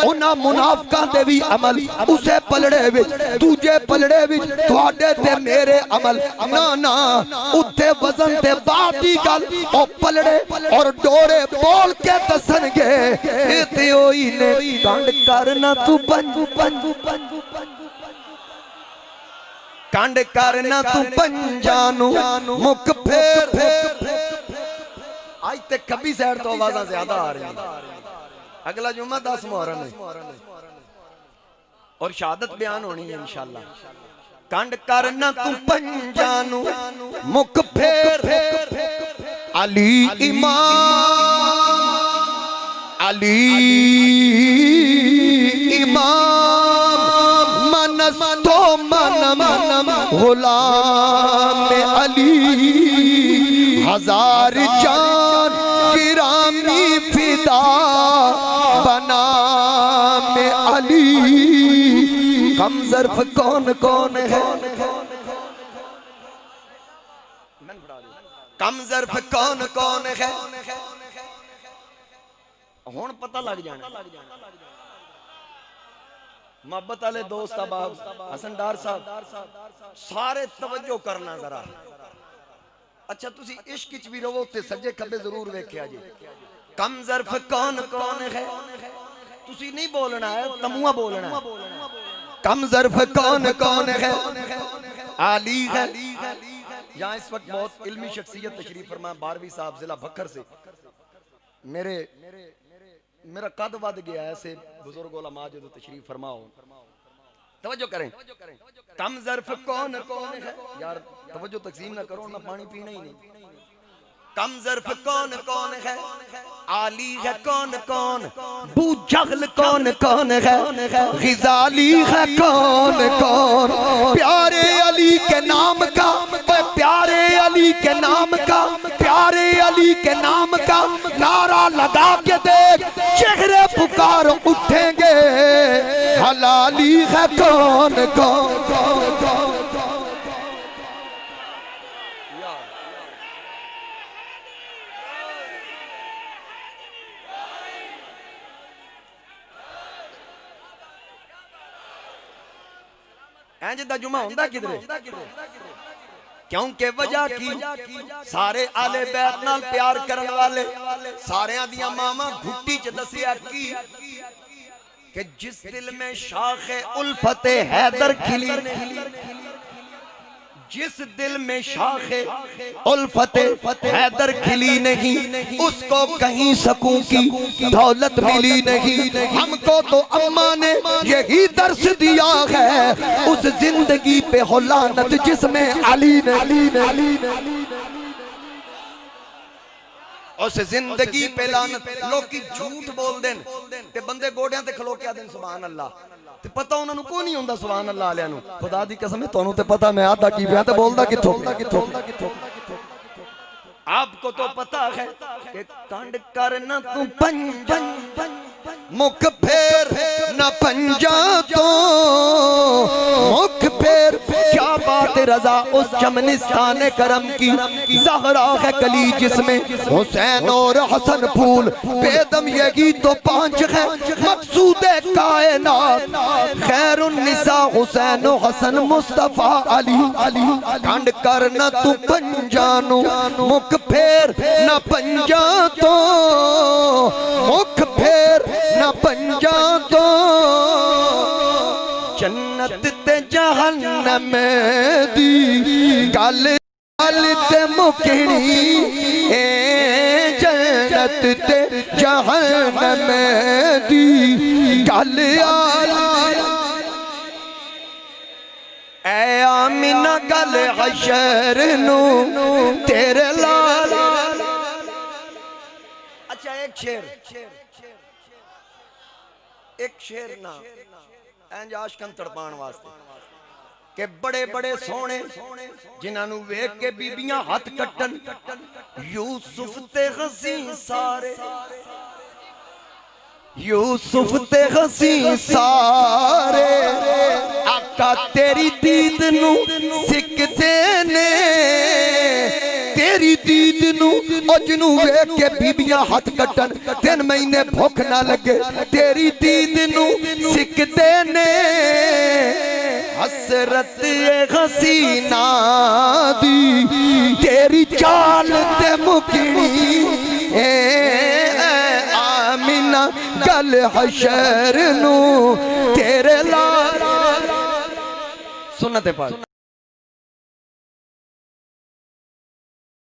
उन्हां मुनाफिकां दे भी अमल उसे पलड़े विच, दूजे पलड़े विच तुहाडे ते मेरे अमल। ना ना उत्थे वजन ते बाद दी गल, ओ पलड़े और डोरे बोल के दसणगे, इते होई ने कंड करना तू पंजू कंड करना तू पंजानू मुख फेर। आज ते खब्बी साइड तो आवाज़ां ज्यादा आ रही हैं। अगला जुम्मा 10 मुहर्रम है और शहादत बयान होनी है इंशाअल्लाह। कंड करना तू पंजानू मुख फेर, अली इमाम, अली इमाम, मनस तो मन गुलाम अली, हजार जान गिरामी फिदा बना में अली। कम ज़र्फ़ कौन कौन है, कम ज़र्फ़ कौन कौन है, हुण पता लग जाना। मोहब्बत वाले दोस्त अहबाब हसन डार साहब सारे तवज्जो करना जरा। अच्छा तुसी इश्क च भी रहो ते सज्जे खब्बे जरूर वेख्या जी। कम ज़र्फ़ कौन कौन है, तुसी नहीं बोलना है, तमुआ बोलना है। कम ज़र्फ़ कौन कौन है, आली है। यहाँ इस वक्त बहुत इल्मी शख्सियत तशरीफ फरमा, बारहवीं साहब जिला भक्खर से। मेरा कद वध गया है, ऐसे बुजुर्ग उलमा जो तशरीफ फरमाओ तवज्जो करें। कम ज़र्फ़ कौन कौन है, यार तवज्जो तकसीम ना करो ना, पानी पीना ही नहीं। कम ज़र्फ़ कौन कौन है, आली है कौन कौन, बूजहल कौन कौन है, ग़िज़ाली है कौन कौन। प्यारे अली के नाम का, प्यारे अली के नाम का, प्यारे अली के नाम का नारा लगा के देख, चेहरे पुकार उठेंगे, हलाली है कौन कौन कौन। जिदा जुमा होंदा किधरे, क्योंकि वजह की सारे आले बैत नाल प्यार करन वाले सारियां दियां मावां घुट्टी च दसिया कि जिस दिल में शाखे उल्फते हैदर खिली, जिस दिल में शाखे उल्फते हैदर खिली नहीं, उसको कहीं सकूं की दौलत मिली नहीं। हमको तो अम्मा ने यही दर्श दिया है, उस जिंदगी पे हो लानत जिसमें अली ने। उस जिंदगी पे लानत। लोग की झूठ बोल देन ते बंदे गोडियां ते खलो के आदन सुभान अल्लाह, ते पता उन्हां नूं कोई नहीं हुंदा सुभान अल्लाह वालियां नूं। खुदा दी कसम है तुहानूं ते पता मैं आधा की पिया ते बोलदा किथों। आपको तो पता है कि कांड करना तू पंजन मुख फेर न पंजा तो मुख फेर। क्या बात रजा उस चमनिस्तान करम की, ज़हरा है कली जिसमें हुसैन और हसन फूल, बेदम यही तो पांच है मकसूद कायनात, खैरुन्निसा हुसैन हसन मुस्तफा अली। कांड करना तू पंजानो मुख फेर न पंजा तो मुख फेर न पंजा तो। जन्नत ते जहन्नम दी गल ते मुकनी, ए जन्नत ते जहन्नम दी गल ऐ आमिना गल हशर नू तेरे लाल। अच्छा एक शेर ना इंज आशकन तड़पाण वास्ते के बड़े बड़े सोने जिन्हां नू वेख के बीबियां हथ कट्टन, यूसुफ ते हसी सारे, यूसुफ ते हसी सारे, आका तेरी दीद नू सिकदे ने, तेरी दीद नू अजनू वेख के बीबियां हाथ कट्टन, 3 महीने भुख ना लगे, तेरी दीद नू सिकदे ने। हसरत हसीना दी तेरी चाल ते मुकनी, आमिना गल हशर नू तेरे लाल। सुन्नत पाक।